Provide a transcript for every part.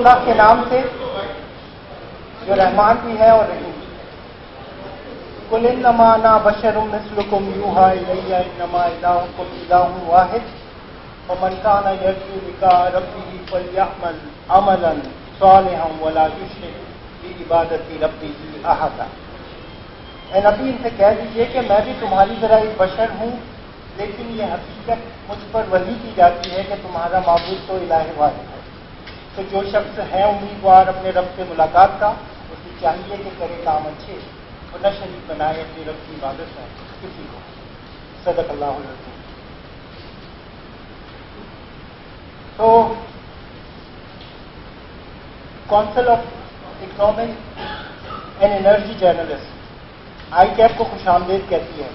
اللہ کے نام سے جو رحمان بھی ہے اور رحیم بھی ہے۔ قل انما انا بشر مثلکم یوحی الی انما الہکم الہ واحد ومن کان یرجو لقاء ربہ فلیعمل عملا صالحا ولا یشرک بعبادۃ ربہ احدا۔ اے نبی ان سے کہہ دیجئے کہ میں بھی تمہاری طرح ایک بشر ہوں، لیکن یہ حقیقت مجھ پر وحی کی جاتی ہے کہ تمہارا معبود تو الہ واحد ہے۔ تو جو شخص ہے امیدوار اپنے رب سے ملاقات کا، اسے چاہیے کہ کرے کام اچھے اور نہ شریک بنائے اپنے رب کی عبادت میں کسی کو۔ صدق اللہ العظیم۔ تو council of economic and energy journalist ICAP کو خوش آمدید کہتی ہے۔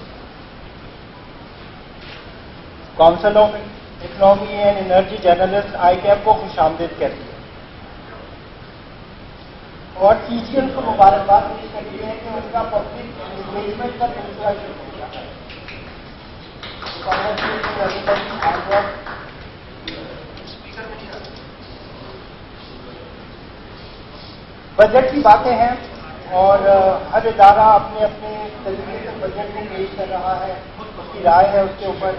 Council of economy and energy journalist ICAP کو خوش آمدید کہتی ہے اور TGN کو مبارکباد پیش کرتی ہے کہ ان کا پبلک انگیجمنٹ کا سلسلہ شروع ہو گیا ہے۔ بجٹ کی باتیں ہیں اور ہر ادارہ اپنے اپنے طریقے سے بجٹ کو پیش کر رہا ہے، اس کی رائے ہے اس کے اوپر۔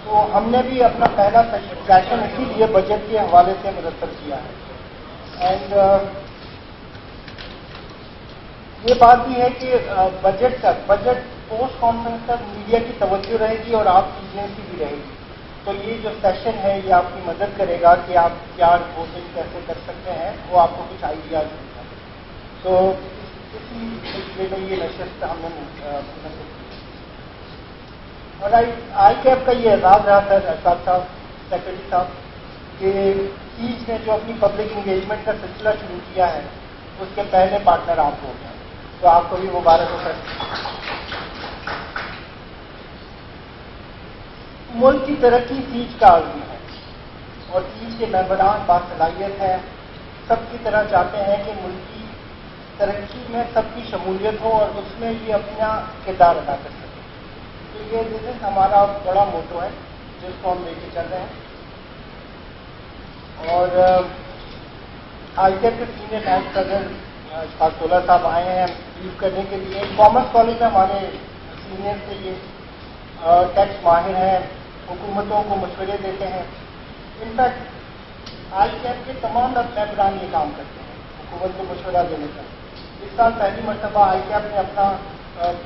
تو ہم نے بھی اپنا پہلا سیشن اسی لیے بجٹ کے حوالے سے مرتب کیا ہے۔ اینڈ یہ بات بھی ہے کہ بجٹ پوسٹ کانفرنس تک میڈیا کی توجہ رہے گی اور آپ چیزیں کی بھی رہے گی۔ تو یہ جو سیشن ہے یہ آپ کی مدد کرے گا کہ آپ کیا رپورٹنگ کیسے کر سکتے ہیں، وہ آپ کو کچھ آئیڈیاز دے گا۔ تو اسی سلسلے میں یہ نشست ہم نے منعقد کی اور ICAP کا یہ اعزاز رہا تھا صاحب سیکرٹری صاحب کہ چیز نے جو اپنی پبلک انگیجمنٹ کا سلسلہ شروع کیا ہے اس کے پہلے پارٹنر آپ ہو گئے، تو آپ کو بھی مبارک ہو سکتی۔ ملک کی ترقی سیج کا عزم ہے اور سیج کے ممبران باصلاحیت ہیں، سب کی طرح چاہتے ہیں کہ ملک کی ترقی میں سب کی شمولیت ہو اور اس میں یہ اپنا کردار ادا کر سکے۔ تو یہ ہمارا بڑا موٹو ہے جس کو ہم لے کے چل رہے ہیں۔ اور ICAP کے سینئر وائس پریزیڈنٹ اشفاق طولہ صاحب آئے ہیں بریف کرنے کے لیے۔ کامرس کالج میں ہمارے سینئر سے یہ ٹیکس ماہر ہیں، حکومتوں کو مشورے دیتے ہیں۔ انفیکٹ ICAP کے تمام ممبران یہ کام کرتے ہیں، حکومت کو مشورہ دینے کا۔ اس سال پہلی مرتبہ ICAP نے اپنا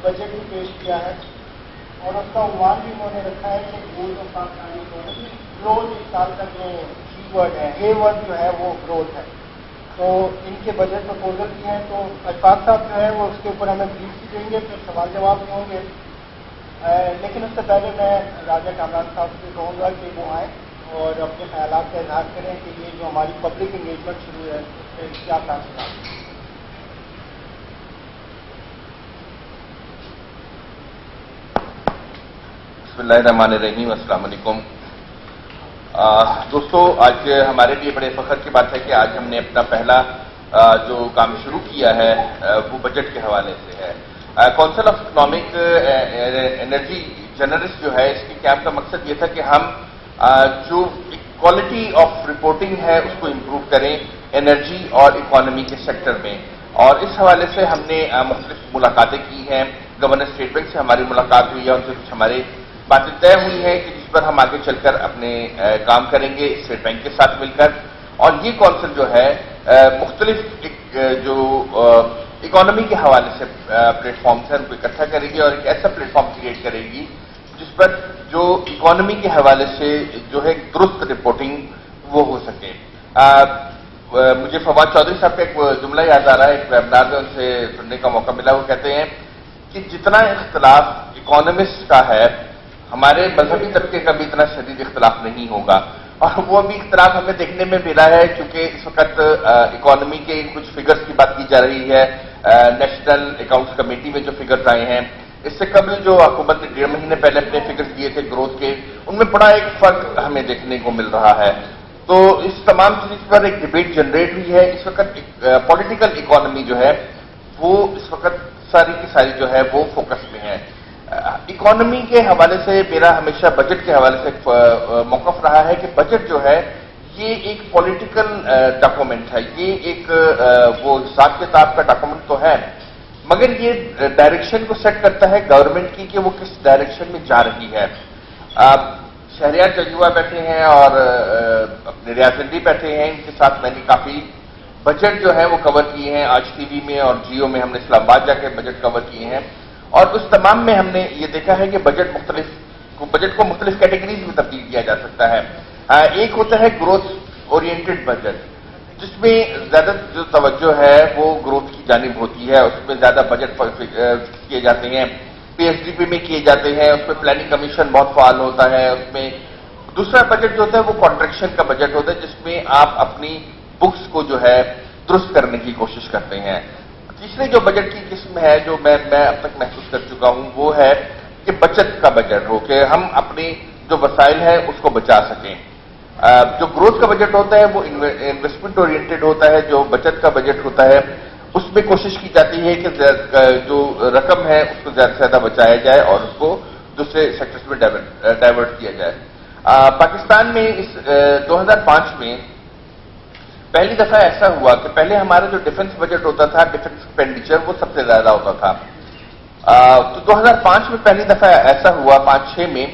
بجٹ بھی پیش کیا ہے اور اس کا عنوان بھی انہوں نے رکھا ہے کہ growth of Pakistani economy. Growth اس سال کا جو کی ورڈ ہے، اے ورڈ جو ہے وہ گروتھ ہے۔ تو ان کے بجٹ پرپوزل بھی ہیں، تو اشفاق صاحب جو ہے وہ اس کے اوپر ہمیں بریف بھی دیں گے، پھر سوال جواب بھی ہوں گے۔ لیکن اس سے پہلے میں راجہ کامران صاحب سے کہوں گا کہ وہ آئیں اور اپنے خیالات کا اظہار کریں کہ یہ جو ہماری پبلک انگیجمنٹ شروع ہے اس سے کیا تاثرات ہیں۔ بسم اللہ الرحمن الرحیم، السلام علیکم دوستو۔ آج ہمارے لیے بڑے فخر کی بات ہے کہ آج ہم نے اپنا پہلا جو کام شروع کیا ہے وہ بجٹ کے حوالے سے ہے۔ Council of economic energy journalist جو ہے اس کے کیمپ کا مقصد یہ تھا کہ ہم جو کوالٹی آف رپورٹنگ ہے اس کو امپروو کریں انرجی اور اکانومی کے سیکٹر میں، اور اس حوالے سے ہم نے مختلف ملاقاتیں کی ہیں۔ گورنر اسٹیٹ بینک سے ہماری ملاقات ہوئی ہے، ان سے کچھ ہمارے باتیں طے ہوئی ہیں کہ جس پر ہم آگے چل کر اپنے کام کریں گے اسٹیٹ بینک کے ساتھ مل کر۔ اور یہ کونسل جو ہے مختلف جو اکانومی کے حوالے سے پلیٹ فارمس ہیں ان کو اکٹھا کرے گی اور ایک ایسا پلیٹ فارم کریٹ کرے گی جس پر جو اکانومی کے حوالے سے جو ہے درست رپورٹنگ وہ ہو سکے۔ مجھے فواد چودھری صاحب کا ایک جملہ یاد آ رہا ہے، ایک ویبنار میں ان سے سننے کا موقع ملا، وہ کہتے ہیں کہ جتنا اختلاف اکانومسٹ کا ہے ہمارے مذہبی طبقے کا بھی اتنا شدید اختلاف نہیں ہوگا۔ اور وہ بھی اختلاف ہمیں دیکھنے میں ملا ہے کیونکہ اس وقت اکانومی کے کچھ فگرز کی بات کی جا رہی ہے، نیشنل اکاؤنٹس کمیٹی میں جو فگرز آئے ہیں، اس سے قبل جو حکومت نے 1.5 مہینے پہلے اپنے فگرز دیے تھے گروتھ کے، ان میں بڑا ایک فرق ہمیں دیکھنے کو مل رہا ہے۔ تو اس تمام چیز پر ایک ڈبیٹ جنریٹ ہوئی ہے۔ اس وقت پولیٹیکل اکانومی جو ہے وہ اس وقت ساری کی ساری جو ہے وہ فوکس میں ہے۔ اکانومی کے حوالے سے میرا ہمیشہ بجٹ کے حوالے سے ایک موقف رہا ہے کہ بجٹ جو ہے یہ ایک پولیٹیکل ڈاکومنٹ ہے، یہ ایک وہ حساب کتاب کا ڈاکومنٹ تو ہے، مگر یہ ڈائریکشن کو سیٹ کرتا ہے گورنمنٹ کی کہ وہ کس ڈائریکشن میں جا رہی ہے۔ شہریار ججوا بیٹھے ہیں اور اپنے ریاضی بیٹھے ہیں، ان کے ساتھ میں نے کافی بجٹ جو ہے وہ کور کیے ہیں، آج ٹی وی میں اور جیو میں ہم نے اسلام آباد جا کے بجٹ کور کیے ہیں، اور اس تمام میں ہم نے یہ دیکھا ہے کہ بجٹ کو مختلف کیٹیگریز میں تبدیل کیا جا سکتا ہے۔ ایک ہوتا ہے گروتھ اورینٹڈ بجٹ، جس میں زیادہ جو توجہ ہے وہ گروتھ کی جانب ہوتی ہے، اس میں زیادہ بجٹ کیے جاتے ہیں، پی ایس ڈی پی میں کیے جاتے ہیں، اس میں پلاننگ کمیشن بہت فعال ہوتا ہے، اس میں دوسرا بجٹ جو ہوتا ہے وہ کانٹریکشن کا بجٹ ہوتا ہے، جس میں آپ اپنی بکس کو جو ہے درست کرنے کی کوشش کرتے ہیں۔ تیسرے جو بجٹ کی قسم ہے جو میں اب تک محسوس کر چکا ہوں وہ ہے کہ بچت کا بجٹ ہو، کہ ہم اپنی جو وسائل ہیں اس کو بچا سکیں۔ جو گروتھ کا بجٹ ہوتا ہے وہ انویسٹمنٹ اورینٹڈ ہوتا ہے، جو بچت کا بجٹ ہوتا ہے اس میں کوشش کی جاتی ہے کہ جو رقم ہے اس کو زیادہ سے زیادہ بچایا جائے اور اس کو دوسرے سیکٹرز میں ڈائیورٹ کیا جائے۔ پاکستان میں اس 2005 میں پہلی دفعہ ایسا ہوا کہ پہلے ہمارا جو ڈیفنس بجٹ ہوتا تھا، ڈیفنس ایکسپینڈیچر، وہ سب سے زیادہ ہوتا تھا۔ تو 2005 میں پہلی دفعہ ایسا ہوا 5-6 میں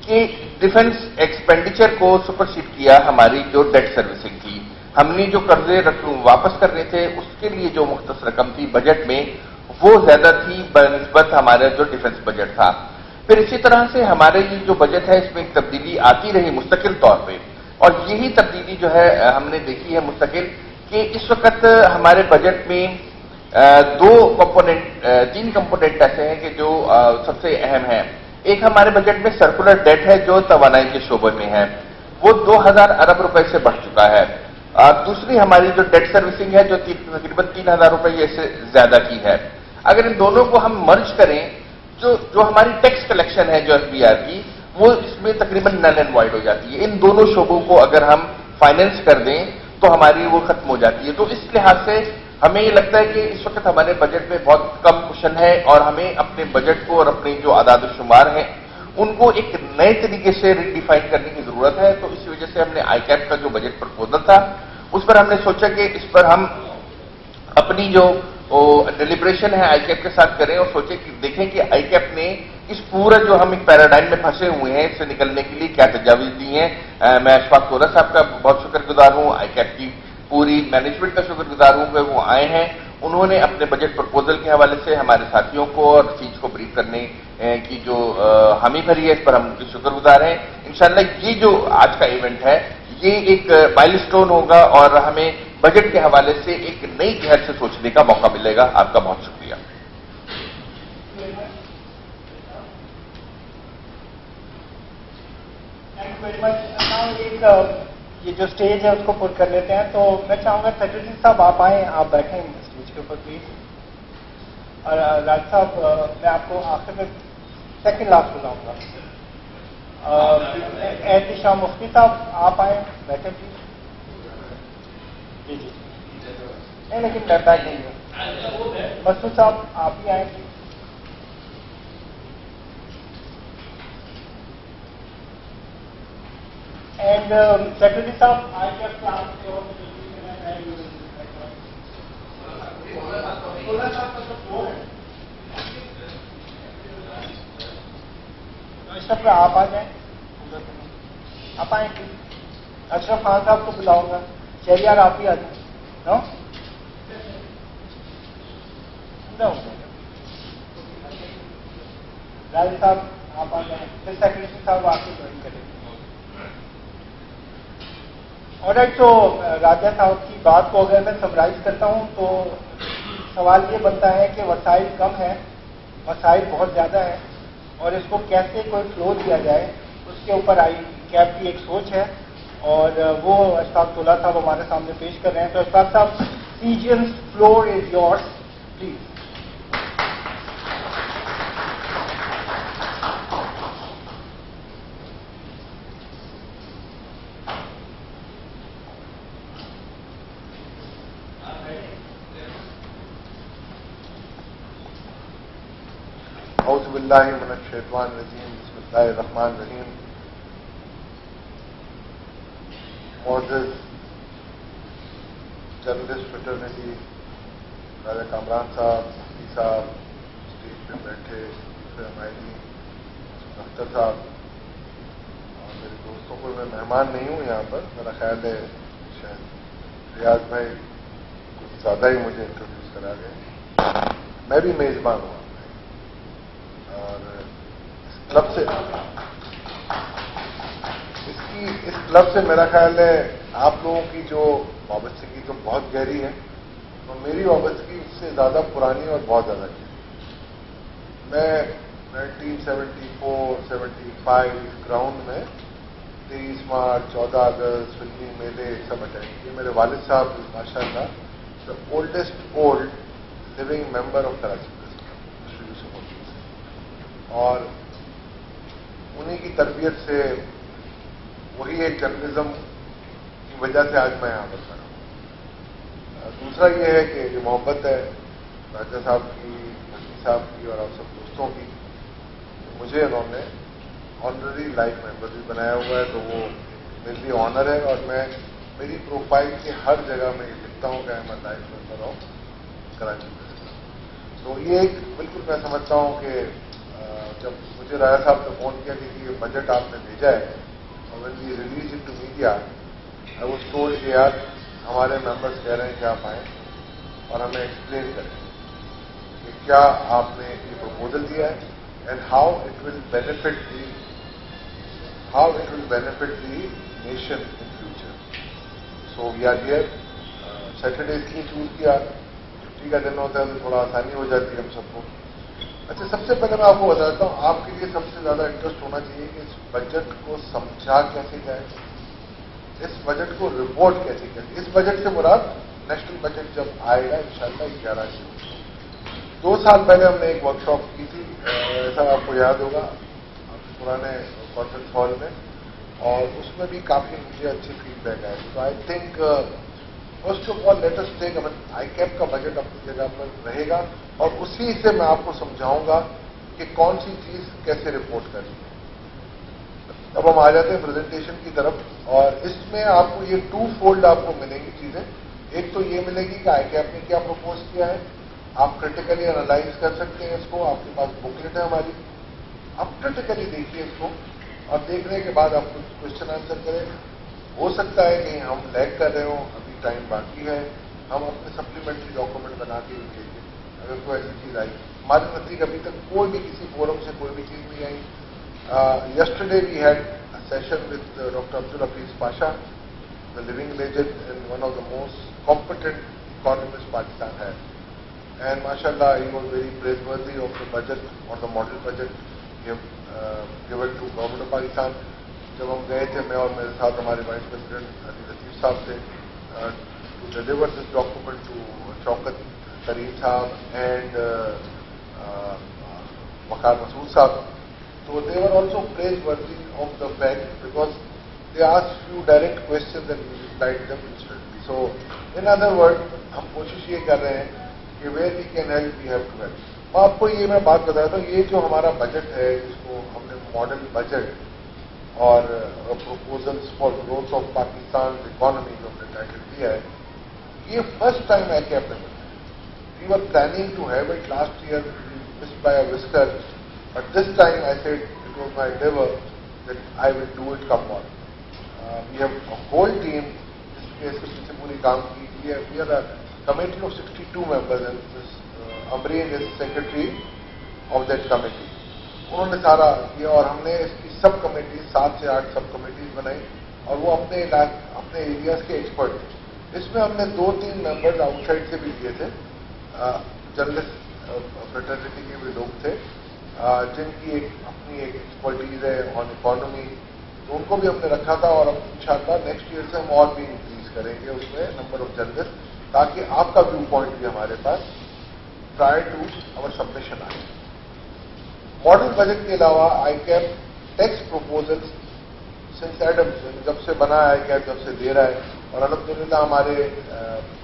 کہ ڈیفنس ایکسپینڈیچر کو سپرسیڈ کیا ہماری جو ڈیٹ سروسنگ تھی۔ ہم نے جو قرضے واپس کرنے تھے اس کے لیے جو مختص رقم تھی بجٹ میں وہ زیادہ تھی بنسبت ہمارا جو ڈیفنس بجٹ تھا۔ پھر اسی طرح سے ہمارے یہ جو بجٹ ہے اس میں ایک تبدیلی آتی رہی مستقل طور پہ، اور یہی تبدیلی جو ہے ہم نے دیکھی ہے مستقل کہ اس وقت ہمارے بجٹ میں تین کمپوننٹ ایسے ہیں کہ جو سب سے اہم ہیں۔ ایک ہمارے بجٹ میں سرکولر ڈیٹ ہے جو توانائی کے شعبے میں ہے، وہ 2000 ارب روپے سے بڑھ چکا ہے۔ دوسری ہماری جو ڈیٹ سروسنگ ہے جو تقریباً 3000 روپے سے زیادہ کی ہے۔ اگر ان دونوں کو ہم مرج کریں، جو ہماری ٹیکس کلیکشن ہے جو ایف بی آر کی، وہ اس میں تقریباً نل اینڈ وائڈ ہو جاتی ہے۔ ان دونوں شعبوں کو اگر ہم فائنینس کر دیں تو ہماری وہ ختم ہو جاتی ہے۔ تو اس لحاظ سے ہمیں یہ لگتا ہے کہ اس وقت ہمارے بجٹ میں بہت کم کوشن ہے، اور ہمیں اپنے بجٹ کو اور اپنے جو اعداد و شمار ہیں ان کو ایک نئے طریقے سے ریڈیفائن کرنے کی ضرورت ہے۔ تو اسی وجہ سے ہم نے آئی کیپ کا جو بجٹ پرپوزل تھا اس پر ہم نے سوچا کہ اس پر ہم اپنی جو ڈیلیبریشن ہے آئی کیپ کے ساتھ کریں، اور سوچیں کہ دیکھیں کہ آئی کیپ نے اس پورا جو ہم ایک پیراڈائم میں پھنسے ہوئے ہیں اس سے نکلنے کے لیے کیا تجاویز دی ہیں۔ میں اشفاق طورہ صاحب کا بہت شکر گزار ہوں، آئی کیپ کی پوری مینجمنٹ کا شکر گزار ہوں کہ وہ آئے ہیں، انہوں نے اپنے بجٹ پرپوزل کے حوالے سے ہمارے ساتھیوں کو اور چیز کو بریف کرنے کی جو حامی بھری ہے اس پر ہم ان کے شکر گزار ہیں۔ انشاءاللہ یہ جو آج کا ایونٹ ہے یہ ایک مائل سٹون ہوگا اور ہمیں بجٹ کے حوالے سے ایک نئی جہت سے سوچنے کا موقع ملے گا۔ آپ کا بہت شکریہ۔ یہ جو اسٹیج ہے اس کو پر کر لیتے ہیں، تو میں چاہوں گا سیکرٹری صاحب آپ آئیں، آپ بیٹھیں اسٹیج کے اوپر پلیز۔ اور راج صاحب میں آپ کو آخر میں سیکنڈ لاسٹ بتاؤں گا۔ احتشام مفتی صاحب آپ آئیں، بیٹھیں پلیز۔ جی جی نہیں، لیکن میں بیٹھ نہیں ہوں۔ مسعود صاحب آپ بھی آئیں پلیز۔ اینڈ سیکرٹری صاحب آئی کیپ کلاس اشرف آپ آ جائیں، آپ آئیں پلیز۔ اشرف خان صاحب کو بلاؤں گا، شہریار آپ بھی آ جائیں۔ راجا صاحب آپ آ جائیں، پھر سیکرٹری صاحب آپ کو جوائن کریں۔ اور تو راجا صاحب کی بات کو اگر میں سمرائز کرتا ہوں تو سوال یہ بنتا ہے کہ وسائل کم ہیں، مسائل بہت زیادہ ہیں، اور اس کو کیسے کوئی فلو دیا جائے اس کے اوپر آئی کیپ کی ایک سوچ ہے، اور وہ اشفاق طلحہ صاحب ہمارے سامنے پیش کر رہے ہیں۔ تو اشفاق صاحب سیجنز فلور از یورس پلیز۔ اعوذ باللہ من الشیطان الرجیم، بسم اللہ الرحمن الرحیم۔ معزز جرنلسٹ فریٹرنیٹی راجہ کامران صاحب، مفتی صاحب، اسٹیج پہ بیٹھے ہماری اختر صاحب، اور میرے دوستوں کو میں مہمان نہیں ہوں یہاں پر. میرا خیال ہے شاید ریاض بھائی کچھ زیادہ ہی مجھے انٹروڈیوس کرا گئے. میں بھی میزبان ہوں اور اس کلب سے میرا خیال ہے آپ لوگوں کی جو وابستگی تو بہت گہری ہے اور میری وابستگی اس سے زیادہ پرانی اور بہت زیادہ گہری. میں 1974-75 اس گراؤنڈ میں 23 مارچ 14 اگست فلمی میلے سب اٹینڈ کیے. میرے والد صاحب ماشاء اللہ the oldest living member of Karachi اور انہیں کی تربیت سے وہی ایک جرنلزم کی وجہ سے آج میں یہاں پر کھڑا ہوں. دوسرا یہ ہے کہ جو محبت ہے راجہ صاحب کی، مفتی صاحب کی اور آپ سب دوستوں کی، مجھے انہوں نے آنرری لائف ممبر بھی بنایا ہوا ہے، تو وہ میرے لیے آنر ہے. اور میں میری پروفائل کے ہر جگہ میں یہ لکھتا ہوں کہ I am life member of Karachi. تو یہ ایک بالکل میں سمجھتا ہوں کہ جب مجھے راجہ صاحب نے فون کیا کہ یہ بجٹ آپ نے بھیجا ہے اور when we release it to media I was told کہ یار ہمارے ممبرس کہہ رہے ہیں کہ آپ آئیں اور ہمیں ایکسپلین کریں کہ کیا آپ نے یہ پروپوزل دیا ہے and how it will benefit the nation in future. So we are here. Saturday اس لیے چوز کیا، چھٹی کا دن ہوتا ہے تو تھوڑا آسانی ہو جاتی ہے ہم سب کو. اچھا، سب سے پہلے میں آپ کو بتاتا ہوں، آپ کے لیے سب سے زیادہ انٹرسٹ ہونا چاہیے کہ اس بجٹ کو سمجھا کیسے جائے، اس بجٹ کو رپورٹ کیسے کرے. اس بجٹ سے مراد نیشنل بجٹ جب آئے گا انشاءاللہ 11 جون. 2 سال پہلے ہم نے ایک ورک شاپ کی تھی، ایسا آپ کو یاد ہوگا پرانے کانفرنس ہال میں، اور اس میں بھی کافی مجھے اچھی فیڈ بیک آئی. تو I think first of all let us take ICAP کا بجٹ اپنی جگہ پر رہے گا اور اسی سے میں آپ کو سمجھاؤں گا کہ کون سی چیز کیسے رپورٹ کرنی ہے. اب ہم آ جاتے ہیں پریزنٹیشن کی طرف، اور اس میں آپ کو یہ 2 فولڈ آپ کو ملیں گی چیزیں. ایک تو یہ ملے گی کہ آئی کیپ نے کیا پروپوز کیا ہے، آپ کرٹیکلی انالائز کر سکتے ہیں اس کو. آپ کے پاس بکلیٹ ہے ہماری، آپ کرٹیکلی دیکھیے اس کو اور دیکھنے کے بعد آپ کچھ کوشچن آنسر کریں. ہو سکتا ہے کہ ہم لیگ کر رہے ہوں، ابھی ٹائم باقی ہے، ہم اپنے سپلیمنٹری ڈاکومنٹ بنا کے لیں گے اگر کوئی ایسی چیز آئی. ہمارے نزدیک ابھی تک کوئی بھی کسی فورم سے کوئی بھی چیز نہیں آئی. Yesterday we had a session with doctor Abdul Hafeez Pasha, the living legend and one of the most competent economists Pakistan has. And mashallah, he was very praiseworthy of the budget or the model budget given to government of Pakistan. جب ہم گئے تھے میں اور میرے ساتھ ہمارے vice president علی لطیف صاحب سے to deliver this document to Shaukat Karim صاحب اینڈ وقار مسعود صاحب. So they were also praiseworthy of the fact because they asked few direct questions and we replied them instantly. So in other words, ہم کوشش یہ کر رہے ہیں کہ where we can help, we have to help. آپ کو یہ میں بات بتاتا ہوں, یہ جو ہمارا بجٹ ہے جس کو ہم نے ماڈل بجٹ اور proposals for growth of Pakistan economy جو ہم نے ٹائٹل دیا ہے, یہ فرسٹ ٹائم آئی کیپ نے بنایا. We were planning to have it last year missed by a visitor, but this time I said it was my endeavor that I will do it come on. We have a whole team جس کے پیچھے پوری کام کی. We are a committee of 62 members and Ms. Amreen is secretary of that committee. انہوں نے سارا کیا اور ہم نے اس کی سب کمیٹیز 7 سے 8 سب کمیٹیز بنائی اور وہ اپنے ایریاز کے ایکسپرٹ تھے. اس میں ہم نے 2-3 ممبرز آؤٹ سائڈ سے بھی لیے تھے, جرنلسٹ فریٹرنیٹی کے بھی لوگ تھے جن کی اپنی ایک ایکسپرٹیز ہے آن اکانومی, تو ان کو بھی ہم نے رکھا تھا. اور اب انشاءاللہ نیکسٹ ایئر سے ہم اور بھی انکریز کریں گے اس میں نمبر آف جرنلسٹ, تاکہ آپ کا ویو پوائنٹ بھی ہمارے پاس پرائر ٹو اور سبمیشن آئے. ماڈل بجٹ کے علاوہ ICAP tax proposals since ایڈمس جب سے بنا آئی کیپ جب سے دے رہا ہے, اور الحمدللہ ہمارے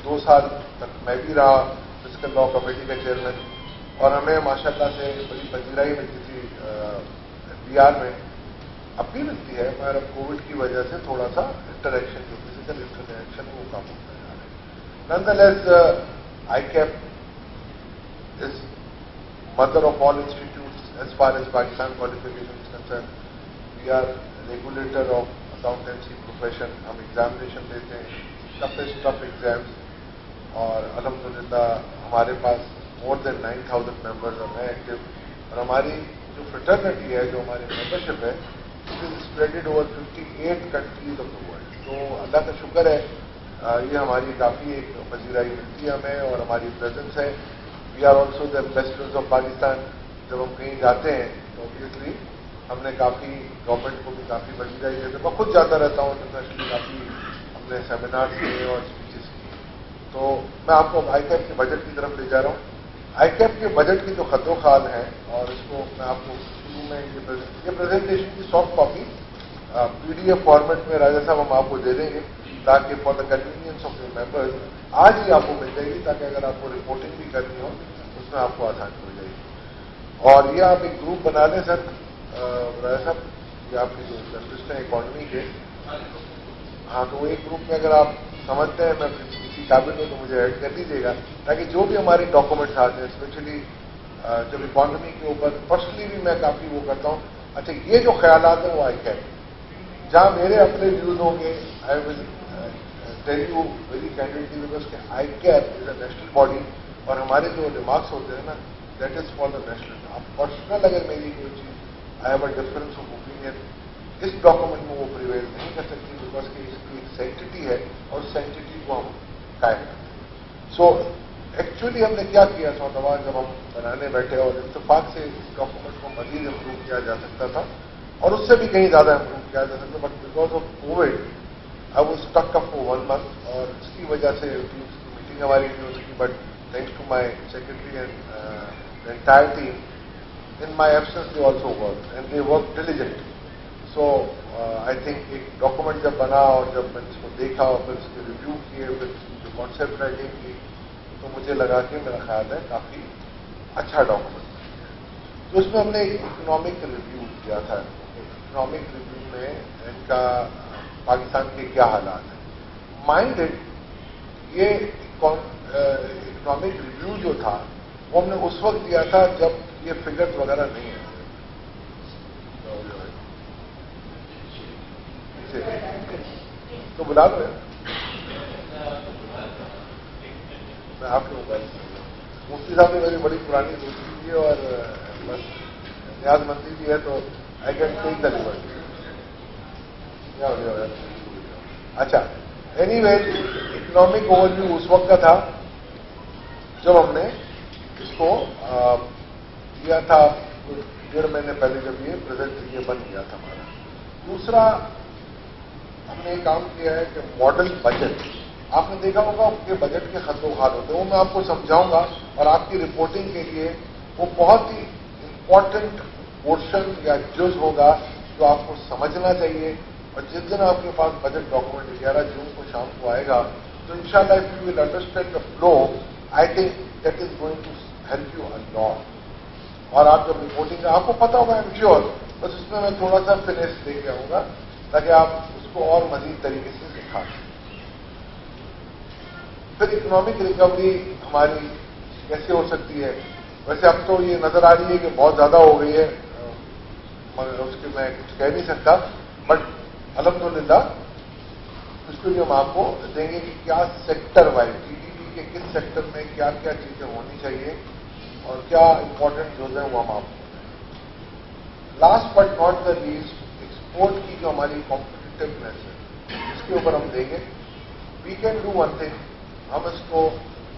2 سال تک میں بھی رہا فسکل لا کمیٹی کا چیئرمین, اور ہمیں ماشاءاللہ سے بڑی پذیرائی ملتی تھی FDR میں. अब भी मिलती है, मगर अब कोविड की वजह से थोड़ा सा इंटरेक्शन, जो फिजिकल इंटरेक्शन वो कम होता जा रहा है। Nonetheless ICAP is mother of all institutes as far as Pakistan qualification is concerned. We are regulator of accountancy profession. हम एग्जामिनेशन देते हैं, toughest tough exams, और अल्हम्दुलिल्लाह हमारे पास more than 9,000 members हैं एक्टिव, और हमारी जो फ्रेटर्निटी है, जो हमारी मेंबरशिप है, it is spreaded over 58 countries of the world. तो अल्लाह का शुक्र है, ये हमारी काफ़ी एक पजीराई मिलती है हमें, और हमारी प्रेजेंस है। We are also the ambassadors of Pakistan. जब हम कहीं जाते हैं तो ऑब्वियसली हमने काफ़ी गवर्नमेंट को भी काफ़ी पजीराई देते। मैं खुद जाता रहता हूँ इंटरनेशनली, काफ़ी हमने सेमिनार किए और स्पीचेस किए। तो मैं आपको ICAP के बजट की तरफ ले जा रहा हूँ। ICAP के बजट की जो खतो खाल है, और इसको मैं आपको शुरू में ये प्रेजेंटेशन की सॉफ्ट कॉपी PDF फॉर्मेट में राजा साहब हम आपको दे देंगे, ताकि for the convenience of your members आज ही आपको मिल जाएगी, ताकि अगर आपको रिपोर्टिंग भी करनी हो उसमें आपको आसानी हो जाएगी। और ये आप एक ग्रुप बना लें सर, राजा साहब, ये आपके जो जर्नलिस्ट हैं इकॉनमी के, हाँ, तो एक ग्रुप में अगर आप समझते हैं, मैं किसी काबिल में तो मुझे ऐड कर दीजिएगा, ताकि जो भी हमारे डॉक्यूमेंट्स आते हैं, स्पेशली जब इकॉनमी के ऊपर पर्सनली भी मैं काफ़ी वो करता हूँ। अच्छा, ये जो ख्यालात हैं वो ICAP, जहाँ मेरे अपने व्यूज होंगे, I will tell you very candidly, because ICAP is a national body, और हमारे जो रिमार्क्स होते हैं ना, that is for the national. अब पर्सनल अगर मेरी कोई चीज I have a difference of opinion, इस डॉक्यूमेंट में वो प्रिवेल नहीं कर सकती, बिकॉज कि इसकी एक सेंटिटी है, और सेंटिटी को हम कायम करते। सो एक्चुअली हमने क्या किया था दवा, जब हम बनाने बैठे, और इत्तेफाक से इस डॉक्यूमेंट को मजीद इम्प्रूव किया जा सकता था, और उससे भी कहीं ज्यादा इम्प्रूव किया जा सकता, but because of covid I was stuck up for 1 month, और इसकी वजह से मीटिंग हमारी नहीं हो सकी। But thanks to my secretary and the entire team, in my absence they also work, and they work diligently. So I think एक document जब बना, और जब मैंने इसको देखा, और फिर इसके रिव्यू किए, फिर जो कॉन्सेप्ट राइटिंग की, तो मुझे लगा कि मेरा ख्याल है काफ़ी अच्छा डॉक्यूमेंट। तो उसमें हमने एक इकोनॉमिक रिव्यू किया था। इकोनॉमिक रिव्यू में इनका पाकिस्तान के क्या हालात हैं, माइंडेड। ये इकोनॉमिक रिव्यू जो था वो हमने उस वक्त दिया था जब ये फिगर्स वगैरह नहीं है। तो बुला लो यार, मैं आपके मोबाइल मुफ्ती साहब ने मेरी बड़ी पुरानी दोस्ती की है, और बस न्याज मंत्री भी है, तो I can take the reverse. अच्छा, एनीवे, इकोनॉमिक ओवरव्यू उस वक्त का था जब हमने इसको दिया था 1.5 महीने पहले, जब ये प्रेजेंट ये बन गया था हमारा। दूसरा हमने एक काम किया है कि मॉडल बजट, आपने देखा होगा कि बजट के खतो खाल होते हैं, वो मैं आपको समझाऊंगा, और आपकी रिपोर्टिंग के लिए वो बहुत ही इंपॉर्टेंट पोर्शन या जुज होगा जो आपको समझना चाहिए। और जिस दिन आपके पास बजट डॉक्यूमेंट 11 जून को शाम को आएगा, तो इंशाल्लाह if you will understand the flow, I think that is going to help you a lot. और आप जब रिपोर्टिंग का आपको पता होगा, आई एम श्योर, बस उसमें मैं थोड़ा सा फिनिश लेके आऊंगा, ताकि आप उसको और मजीद तरीके से दिखा सकें। फिर इकोनॉमिक रिकवरी हमारी कैसे हो सकती है? वैसे अब तो ये नजर आ रही है कि बहुत ज्यादा हो गई है, मगर उसके मैं कुछ कह नहीं सकता, बट अल्हम्दुलिल्लाह उसके लिए हम आपको देंगे कि क्या सेक्टर वाइज GDP के किस सेक्टर में क्या क्या चीजें होनी चाहिए, और क्या इंपॉर्टेंट जो है वो हम आपको देंगे। Last but not the least, export की जो हमारी कॉम्पिटिटिवनेस है, इसके ऊपर हम देंगे। We can do one thing, हम इसको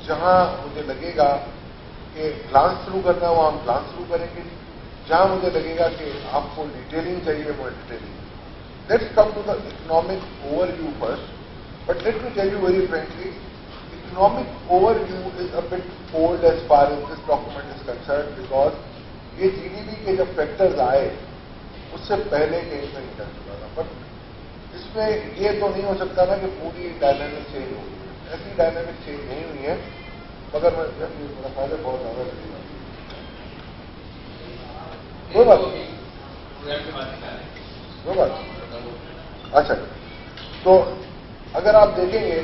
जहां मुझे लगेगा कि ग्लांस थ्रू करना है, वहां हम ग्लांस थ्रू करेंगे। जहां मुझे लगेगा कि आपको डिटेलिंग चाहिए, वो detailing. Let's come to the economic overview first, but let me tell you very frankly, economic overview is a bit old as far as this document is concern, because ये GDP के जब factors आए उससे पहले के इसमें निकल चुका था। बट इसमें ये तो नहीं हो सकता ना कि पूरी डायनामिक चेंज हो गई है, ऐसी डायनामिक चेंज नहीं हुई है, मगर मैं मेरा फायदा बहुत ज्यादा लगेगा, कोई बात नहीं। वो बात। अच्छा, तो अगर आप देखेंगे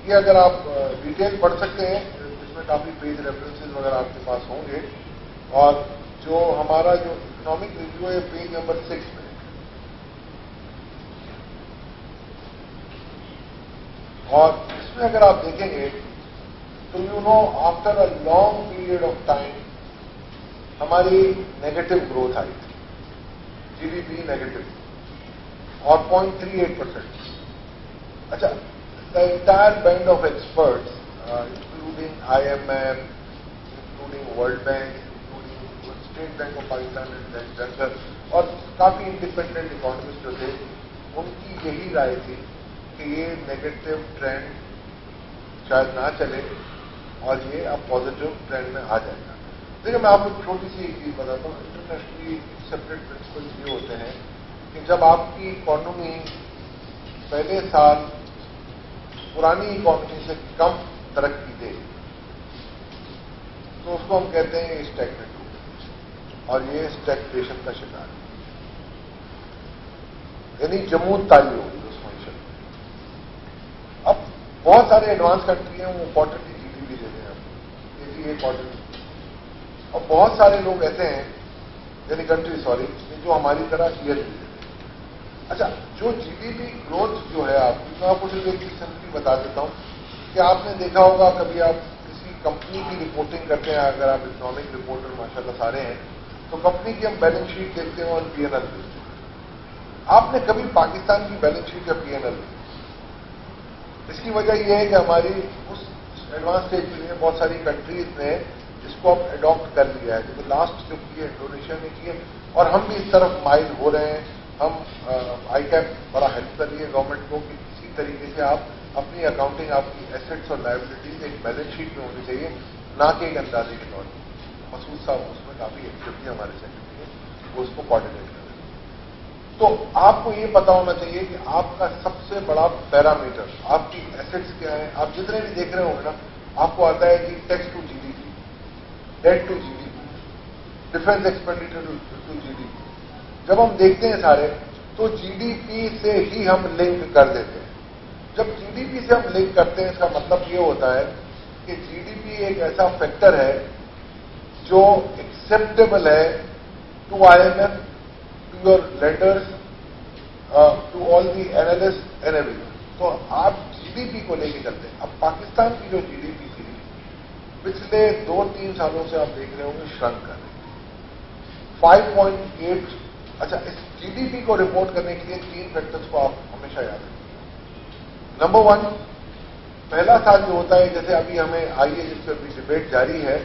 कि अगर आप डिटेल पढ़ सकते हैं, इसमें काफी पेज रेफरेंसेस वगैरह आपके पास होंगे, और जो हमारा जो इकोनॉमिक रिव्यू है पेज नंबर 6 में, और इसमें अगर आप देखेंगे तो you know after a long period of time हमारी नेगेटिव ग्रोथ आई थी, जीडीपी नेगेटिव और 0.38%। अच्छा, the entire band of experts including IMF, including world bank, including state bank of Pakistan and centre, और काफी इंडिपेंडेंट इकोनॉमिस्ट जो थे, उनकी यही राय थी कि ये नेगेटिव ट्रेंड शायद ना चले और ये अब पॉजिटिव ट्रेंड में आ जाएगा। देखिए, मैं आपको छोटी सी एक चीज बताता हूँ। इंटरनेशनली एक्सेप्टेड प्रिंसिपल्स ये होते हैं कि जब आपकी इकोनॉमी पहले साल पुरानी इकोनॉमी से कम तरक्की दे तो उसको हम कहते हैं स्टैग्नेंट हो गई, और ये स्टैग्नेशन का शिकार है, यानी जमूद ताली होगी उस मैशत में। अब बहुत सारे एडवांस कंट्री हैं, वो क्वार्टरली जीडीपी दे रहे हैं, ये क्वार्टरली, और बहुत सारे लोग ऐसे हैं, यानी कंट्री सॉरी, जो हमारी तरह ईयर भी देते हैं। अच्छा, जो जीडीपी ग्रोथ जो है आपकी, मैं आपको सिर्फ एक सिंपली बता देता हूं कि आपने देखा होगा कभी आप किसी कंपनी की रिपोर्टिंग करते हैं, अगर आप इकोनॉमिक रिपोर्टर माशाल्लाह सारे हैं, तो कंपनी की हम बैलेंस शीट देखते हैं और पीएनएल देखते हैं। आपने कभी पाकिस्तान की बैलेंस शीट या पीएनएल देखी? इसकी वजह यह है कि हमारी उस एडवांस स्टेज के लिए बहुत सारी कंट्रीज ने इसको अब अडॉप्ट कर लिया है, जैसे लास्ट जो की है इंडोनेशिया ने की है, और हम भी इस तरफ माइल हो रहे हैं। हम ICAP बड़ा हेल्प कर रही है गवर्नमेंट को कि किसी तरीके से आप अपनी अकाउंटिंग, आपकी एसेट्स और लायबिलिटीज एक बैलेंस शीट में होनी चाहिए, ना कि एक अंदाजे के तौर पर। मसूद साहब उसमें काफी एक्टिविटी हमारे सेक्रेटरी है, वो उसको कोऑर्डिनेट कर रहे हैं। तो आपको ये पता होना चाहिए कि आपका सबसे बड़ा पैरामीटर आपकी एसेट्स क्या है। आप जितने भी देख रहे होंगे ना, आपको आता है कि tax to GDP, debt to GDP, defence expenditure to GDP. जब हम देखते हैं सारे, तो जीडीपी से ही हम लिंक कर देते हैं। जब जीडीपी से हम लिंक करते हैं, इसका मतलब ये होता है कि जीडीपी एक ऐसा फैक्टर है जो एक्सेप्टेबल है to IMF, to your lenders, to all the analyst and everyone. तो आप जीडीपी को लेके चलते हैं। अब पाकिस्तान की जो जीडीपी थी पिछले 2-3 सालों से आप देख रहे होंगे श्रंक कर रहे हैं 5.8। अच्छा, इस जीडीपी को रिपोर्ट करने के लिए 3 फैक्टर्स को आप हमेशा याद रखें। नंबर 1, पहला साल जो होता है, जैसे अभी हमें आई है जिस पर भी डिबेट जारी है,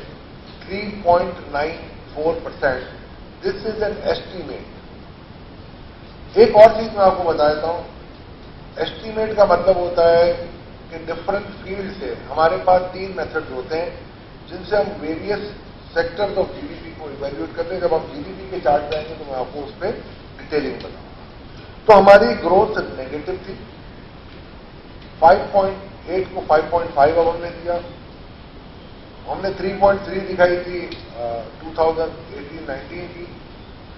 3.94%। This is an estimate. एक और चीज मैं आपको बता देता हूं, एस्टीमेट का मतलब होता है कि डिफरेंट फील्ड से हमारे पास 3 मेथड्स होते हैं जिनसे हम वेरियस सेक्टर्स ऑफ जीडीपी को इवेल्युएट करते हैं। जब हम जीडीपी के चार्ट जाएंगे तो मैं आपको उस पर डिटेलिंग बताऊंगा। तो हमारी ग्रोथ नेगेटिव थी, 5.8 को 5.5 अब हमने दिया, हमने 3.3 दिखाई थी 2018-19 की,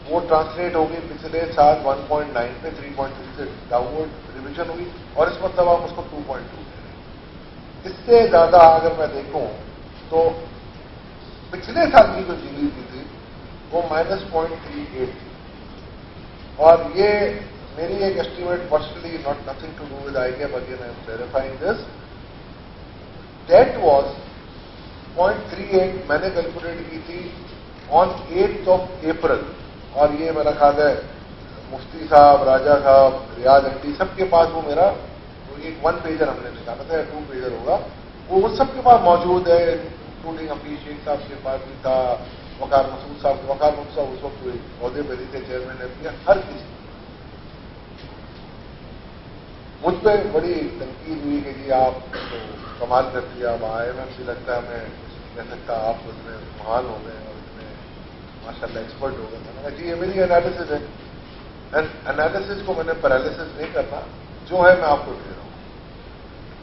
वो ट्रांसलेट हो गई पिछले साल 1.9 पे, 3.3 से डाउनवर्ड रिविजन हुई, और इस मतलब हम उसको 2.2 दे रहे हैं। इससे ज्यादा अगर मैं देखूं तो पिछले साल की जो जीडीपी थी वो -0.38 थी, और ये मेरी एक estimate personally, not nothing to do with ICAP, again I am clarifying this, debt was 0.38 मैंने कैलकुलेट की थी ऑन 8 अप्रैल, और ये मेरा ख्याल है मुफ्ती साहब, राजा साहब, रियाज एमडी सबके पास वो मेरा एक 1 पेजर हमने निकाला था, या 2 पेजर होगा, वो सबके पास मौजूद है, इंक्लूडिंग हफीज शेख साहब के पास भी था, वकार मसूद साहब उस वक्त पौधे पर थे, चेयरमैन एफडीआई, हर किसी। मुझ पर बड़ी तनकीद हुई कि जी आप तो कमाल कर दिया, अब IMF भी लगता है मैं कह सकता, आप तो इतने महान हो गए और इतने माशाल्लाह एक्सपर्ट हो गए। मैंने कहा जी ये मेरी एनालिसिस है, एनालिसिस को मैंने पैरालिसिस नहीं करना, जो है मैं आपको दे रहा हूं।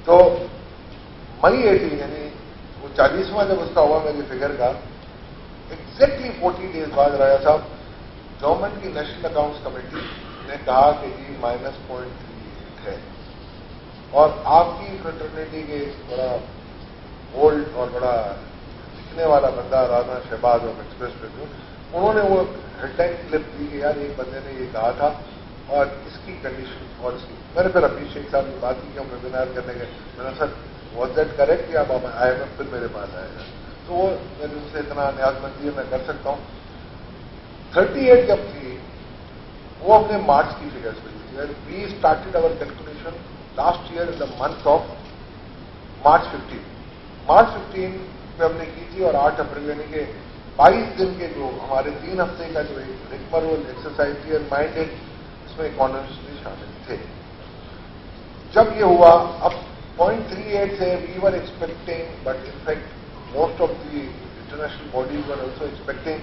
तो मई 18 यानी वो 40वां जब उसका हुआ मेरे फिगर का, एग्जैक्टली 40 डेज बाद राजा साहब गवर्नमेंट की नेशनल अकाउंट्स कमेटी ने कहा कि जी -0.38 है, और आपकी फ्रेटर्निटी के बड़ा ओल्ड और बड़ा दिखने वाला बंदा Rana Shahbaz of Express Tribune, उन्होंने वो हेडलाइन क्लिप दी कि यार एक बंदे ने ये कहा था और इसकी कंडीशन और इसकी। मैंने फिर अभी शेख साहब की बात की कि हम वेबिनार करने गए, मैंने सर वॉज दैट करेक्ट या IMF फिर मेरे पास आएगा, तो वो मैंने उनसे इतना न्याजमंदी है मैं कर सकता हूँ। 38 जब थी वो अपने मार्च की फिगर्स पे थी। We started our calculation last year in the month of March 15 पे हमने की थी, और 8 अप्रैल यानी कि 22 दिन के जो हमारे 3 हफ्ते का जो एक रिकवरल एक्सरसाइज थी एंड माइंडेड, इसमें इकोनॉमिस्ट भी शामिल थे। जब ये हुआ अब 0.38 से we were expecting, but in fact most of the international bodies were also expecting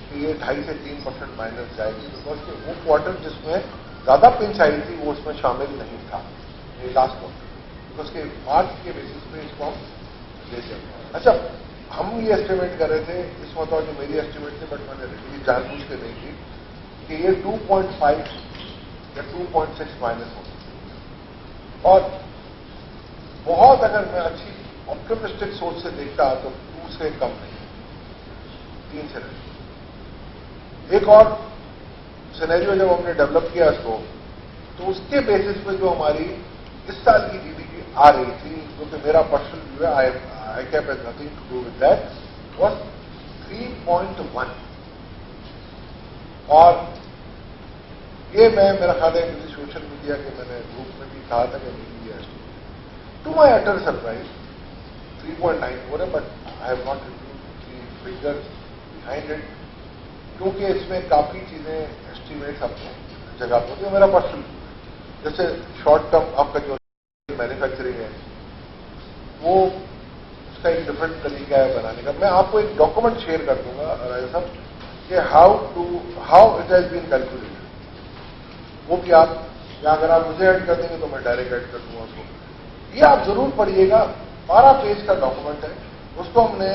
कि ये 2.5 से 3% माइनस जाएगी, बिकॉज कि वो क्वार्टर जिसमें ज्यादा पिंच आई थी वो उसमें शामिल नहीं था, ये लास्ट क्वार्टर, बिकॉज के मार्च के बेसिस पे इसको हम लेते हैं। अच्छा, हम ये एस्टिमेट कर रहे थे इस वक्त, जो मेरी एस्टिमेट थी, बट मैंने रिलीज जानबूझ के नहीं की, कि ये 2.5 या 2.6 माइनस हो सकती, और बहुत अगर मैं अच्छी ऑप्टिमिस्टिक सोच से देखता तो 2 से कम नहीं, 3 से नहीं। एक और सिनेरियो जब हमने डेवलप किया इसको, तो उसके बेसिस पे जो हमारी इस साल की GDP आ रही थी, जो कि मेरा पर्सनल व्यू है, ICAP has nothing to do with that, was 3.1, और ये मेरा ख्याल है किसी सोशल मीडिया के मैंने ग्रुप में भी कहा था कि मेरी ये टू माई अटर सरप्राइज 3.9 हो रहा है, but I have not reviewed the figures behind it, क्योंकि इसमें काफी चीजें एस्टिमेट्स अपने जगह पर होती है। मेरा पर्सनल, जैसे शॉर्ट टर्म आपका जो मैन्युफैक्चरिंग है वो उसका एक डिफरेंट तरीका है बनाने का। मैं आपको एक डॉक्यूमेंट शेयर कर दूंगा राजा साहब कि how it has been calculated, वो भी आप, या अगर आप मुझे ऐड कर देंगे तो मैं डायरेक्ट ऐड कर दूंगा उसको। ये आप जरूर पढ़िएगा, 12 पेज का डॉक्यूमेंट है, उसको हमने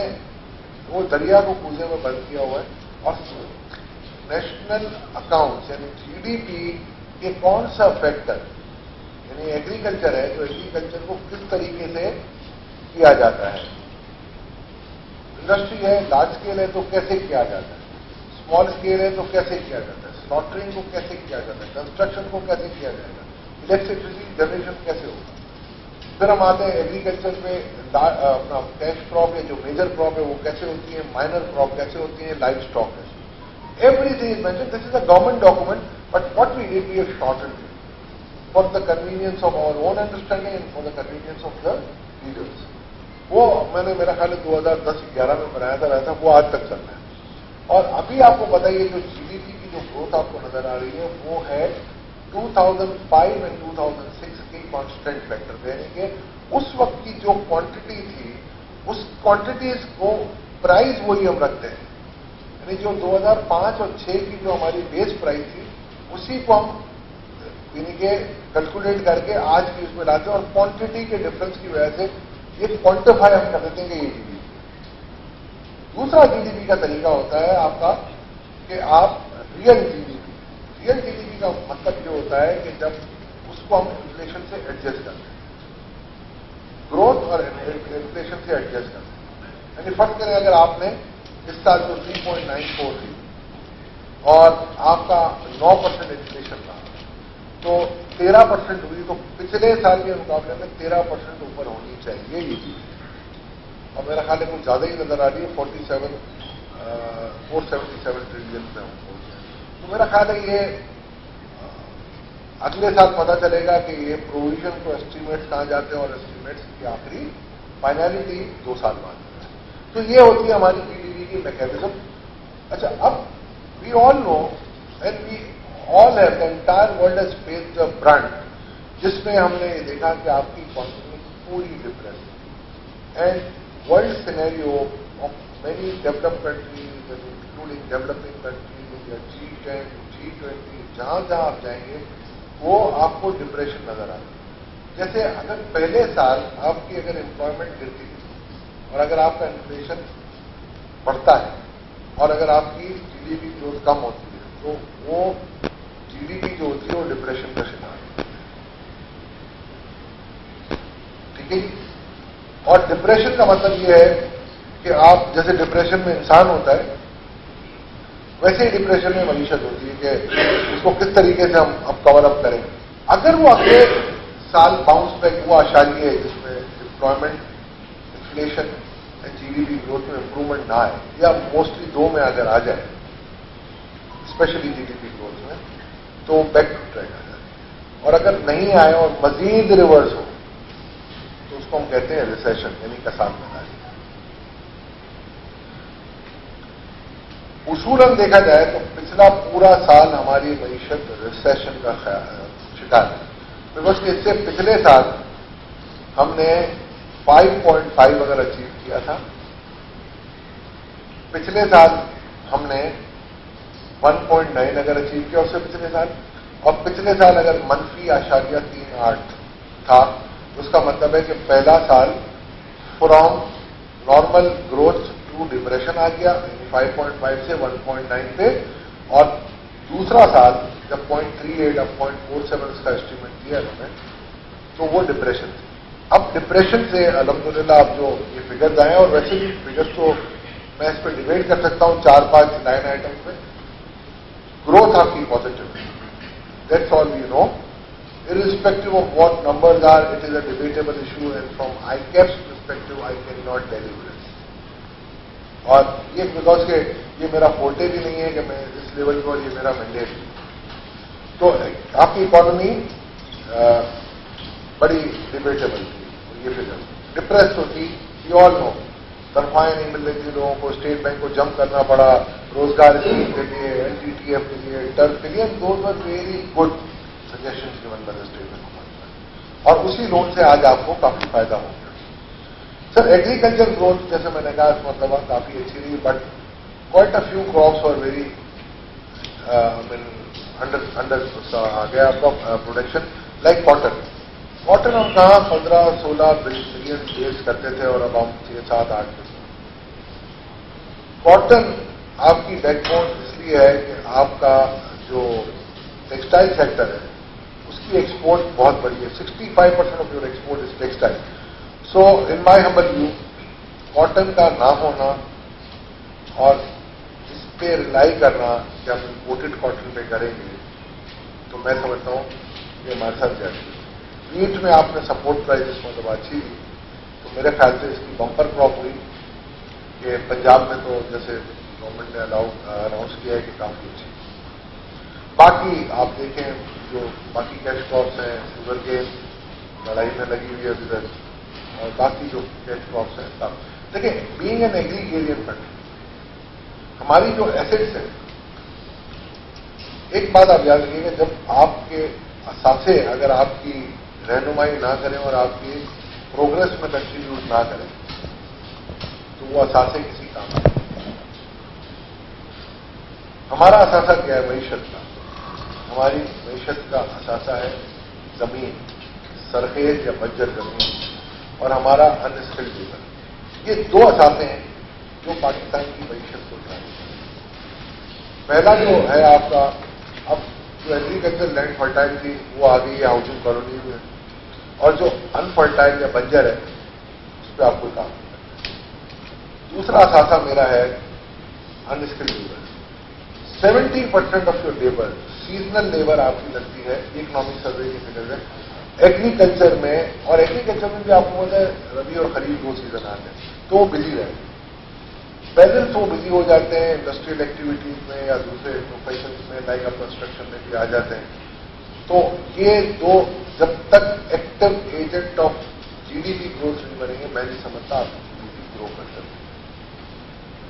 वो दरिया को कूजे में बंद किया हुआ है, और नेशनल अकाउंट्स यानी GDP के कौन सा फैक्टर, यानी एग्रीकल्चर है, तो एग्रीकल्चर को किस तरीके से किया जाता है, इंडस्ट्री है, लार्ज स्केल है तो कैसे किया जाता है, स्मॉल स्केल है तो कैसे किया जाता है, स्लॉटरिंग को कैसे किया जाता है, कंस्ट्रक्शन को कैसे किया जाएगा, इलेक्ट्रिसिटी जनरेशन कैसे होगा। फिर हम आते हैं एग्रीकल्चर पे, अपना कैश क्रॉप है जो मेजर क्रॉप है वो कैसे होती है, माइनर क्रॉप कैसे होती है, लाइव स्टॉक है, everything is mentioned. This is a government document, but what we did, we have shortened it for the convenience of our own understanding and for the convenience of the readers. वो मैंने मेरा ख्याल 2010-11 में बनाया था, वैसा वो आज तक चल रहा है। और अभी आपको बताइए जो GDP की जो ग्रोथ आपको नजर आ रही है वो है 2005 एंड 2006 की कांस्टेंट फैक्टर, यानी कि उस वक्त की जो क्वांटिटी थी उस क्वांटिटीज को प्राइस वही हम रखते हैं, यानी जो 2005 और 6 की जो हमारी बेस प्राइस थी उसी को हम यानी कि कैलकुलेट करके आज की उसमें लाते हैं, और क्वांटिटी के डिफरेंस की वजह से ये क्वांटिफाई हम कर देते हैं कि ये GDP। दूसरा GDP का तरीका होता है आपका कि आप रियल GDP का मतलब जो होता है कि जब उसको हम इन्फ्लेशन से एडजस्ट करते हैं, ग्रोथ और इन्फ्लेशन से एडजस्ट करते हैं। यानी फर्क करें, अगर आपने इस साल जो 3.94 थी और आपका 9% इन्फ्लेशन था तो 13% हुई, तो पिछले साल के मुकाबले में 13% ऊपर होनी चाहिए ये चीज, और मेरा ख्याल है कुछ ज्यादा ही नजर आ रही है, 477 ट्रिलियन में हम पहुंच गए। तो मेरा ख्याल है ये अगले साल पता चलेगा कि ये प्रोविजन को एस्टिमेट्स कहां जाते हैं और एस्टिमेट्स की आखिरी फाइनलिटी 2 साल बाद। तो ये होती है हमारी GDP की मैकेनिज्म। अच्छा, अब we all know and we all have the entire world has faced the brunt, जिसमें हमने ये देखा कि आपकी इकोनॉमी पूरी depress and world scenario of many developed countries including developing countries, G10, G20, जहां जहां आप जाएंगे वो आपको डिप्रेशन नजर आता है। जैसे अगर पहले साल आपकी अगर एम्प्लॉयमेंट गिरती थी और अगर आपका इन्फ्लेशन बढ़ता है और अगर आपकी GDP ग्रोथ कम होती है تو وہ GDP جو ہوتی ہے وہ ڈپریشن کا شکار ہے. ٹھیک ہے جی. اور ڈپریشن کا مطلب یہ ہے کہ آپ جیسے ڈپریشن میں انسان ہوتا ہے ویسے ہی ڈپریشن میں معیشت ہوتی ہے کہ اس کو کس طریقے سے ہم اب کور اپ کریں. اگر وہ اگلے سال باؤنس بیک ہوا اشاریہ ہے جس میں employment, inflation and GDP growth میں امپروومنٹ نہ آئے یا موسٹلی 2 میں اگر آ جائے اسپیشلی GDP گروتھ میں, تو بیک ٹو ٹریک آ جائے. اور اگر نہیں آئے اور مزید ریورس ہو تو اس کو ہم کہتے ہیں ریسیشن, یعنی کساد میں آئے. اصولاً دیکھا جائے تو پچھلا پورا سال ہماری معیشت ریسیشن کا شکار ہے, بیکاز کہ اس سے پچھلے سال ہم نے 5.5 اگر اچیو کیا تھا, پچھلے سال ہم نے 1.9 اگر اچیو کیا اس سے پچھلے سال, اور پچھلے سال اگر -3.8 تھا اس کا مطلب ہے کہ پہلا سال from normal growth to depression آ گیا, 5.5 سے 1.9 پہ, اور دوسرا سال جب 0.38 اب 0.47 کا اسٹیمیٹ دیا انہوں نے تو وہ ڈپریشن تھی. اب ڈپریشن سے الحمدللہ اب جو یہ فگرز آئے ہیں, اور ویسے بھی فگرز تو میں اس پہ ڈیبیٹ کر سکتا ہوں 4-5 لائن آئٹم پہ, گروتھ آپ کی پازیٹو ہے. That's all we know. irrespective of what numbers are, it is a debatable issue, and from ICAP's perspective, I cannot tell you this. اور یہ بیکاز کہ یہ میرا فورٹے بھی نہیں ہے کہ میں اس لیول کو, اور یہ میرا مینڈیٹ نہیں. تو آپ کی اکانومی بڑی ڈیبیٹیبل تھی, یہ فگر ڈپریس ہوتی, یو آل نو. تنخواہیں نہیں مل رہی تھی لوگوں کو, اسٹیٹ بینک کو جمپ کرنا پڑا روزگار اسکیم کے لیے, LTTF کے لیے, ٹرف کے لیے, those are very good suggestion given by State Bank, اور اسی لون سے آج آپ کو کافی فائدہ ہو گیا. سر ایگریکلچر گروتھ جیسے میں نے کہا اس مرتبہ کافی اچھی رہی, but quite a few crops اور ویری انڈر آ گیا آپ کا پروڈکشن, لائک کاٹن. کاٹن ہم کہاں 15-16 بلین بیس کرتے تھے اور اب ہم 6-7-8. کاٹن آپ کی بیک بون اس لیے ہے کہ آپ کا جو ٹیکسٹائل سیکٹر ہے اس کی ایکسپورٹ بہت بڑی ہے. 65% of your export is textile. So in my humble view cotton کا نہ ہونا اور اس پہ ریلائی کرنا کہ ہم امپورٹڈ کاٹن پہ کریں گے, تو میں سمجھتا ہوں کہ ہمارے ساتھ جائے. ویٹ میں آپ نے سپورٹ پرائز اس مطلب اچھی دی, تو میرے خیال سے اس کی بمپر کراپ ہوئی کہ پنجاب میں تو جیسے گورنمنٹ نے اناؤنس کیا ہے کہ کافی اچھی. باقی آپ دیکھیں جو باقی کیش کراپس ہیں, شوگر کے لڑائی میں لگی ہوئی ہے ادھر, اور باقی جو کیش کراپس ہیں. دیکھیں بینگ این ایگریگیرین کنٹری, ہماری جو ایسٹس ہیں, ایک بات آپ یاد رکھیے گا, جب آپ کے اثاثے اگر آپ کی رہنمائی نہ کریں اور آپ کی پروگرس میں کنٹریبیوٹ نہ کریں تو وہ اثاثے کسی کام نہیں. ہمارا اثاثہ کیا ہے معیشت کا؟ ہماری معیشت کا اثاثہ ہے زمین, سرخیز یا بنجر زمین, اور ہمارا ان اسکلڈ لیبر. یہ دو اثاثے ہیں جو پاکستان کی معیشت کو چلاتے ہیں. پہلا جو ہے آپ کا, اب جو ایگریکلچر لینڈ فرٹائل تھی وہ آ گئی ہے ہاؤسنگ کالونیز میں, اور جو انفرٹائل یا بنجر ہے اس پہ آپ کو کام کرنا ہے. دوسرا اثاثہ میرا ہے unskilled labour. 70% of your labour seasonal labour آپ کی لگتی ہے, اکنامک سروے کی فگر ہے ایگریکلچر میں. اور ایگریکلچر میں بھی آپ کو پتا ہے ربی اور خریف 2 سیزن آتے ہیں, تو وہ بزی رہتے ہیں. پیجنٹس وہ بزی ہو جاتے ہیں انڈسٹریل ایکٹیویٹیز میں یا دوسرے پروفیشنز میں, لائک آپ کنسٹرکشن میں بھی آ جاتے ہیں. تو یہ دو جب تک active agent of GDP growth نہیں بنیں گے, میں نہیں سمجھتا آپ GDP گرو کر سکتے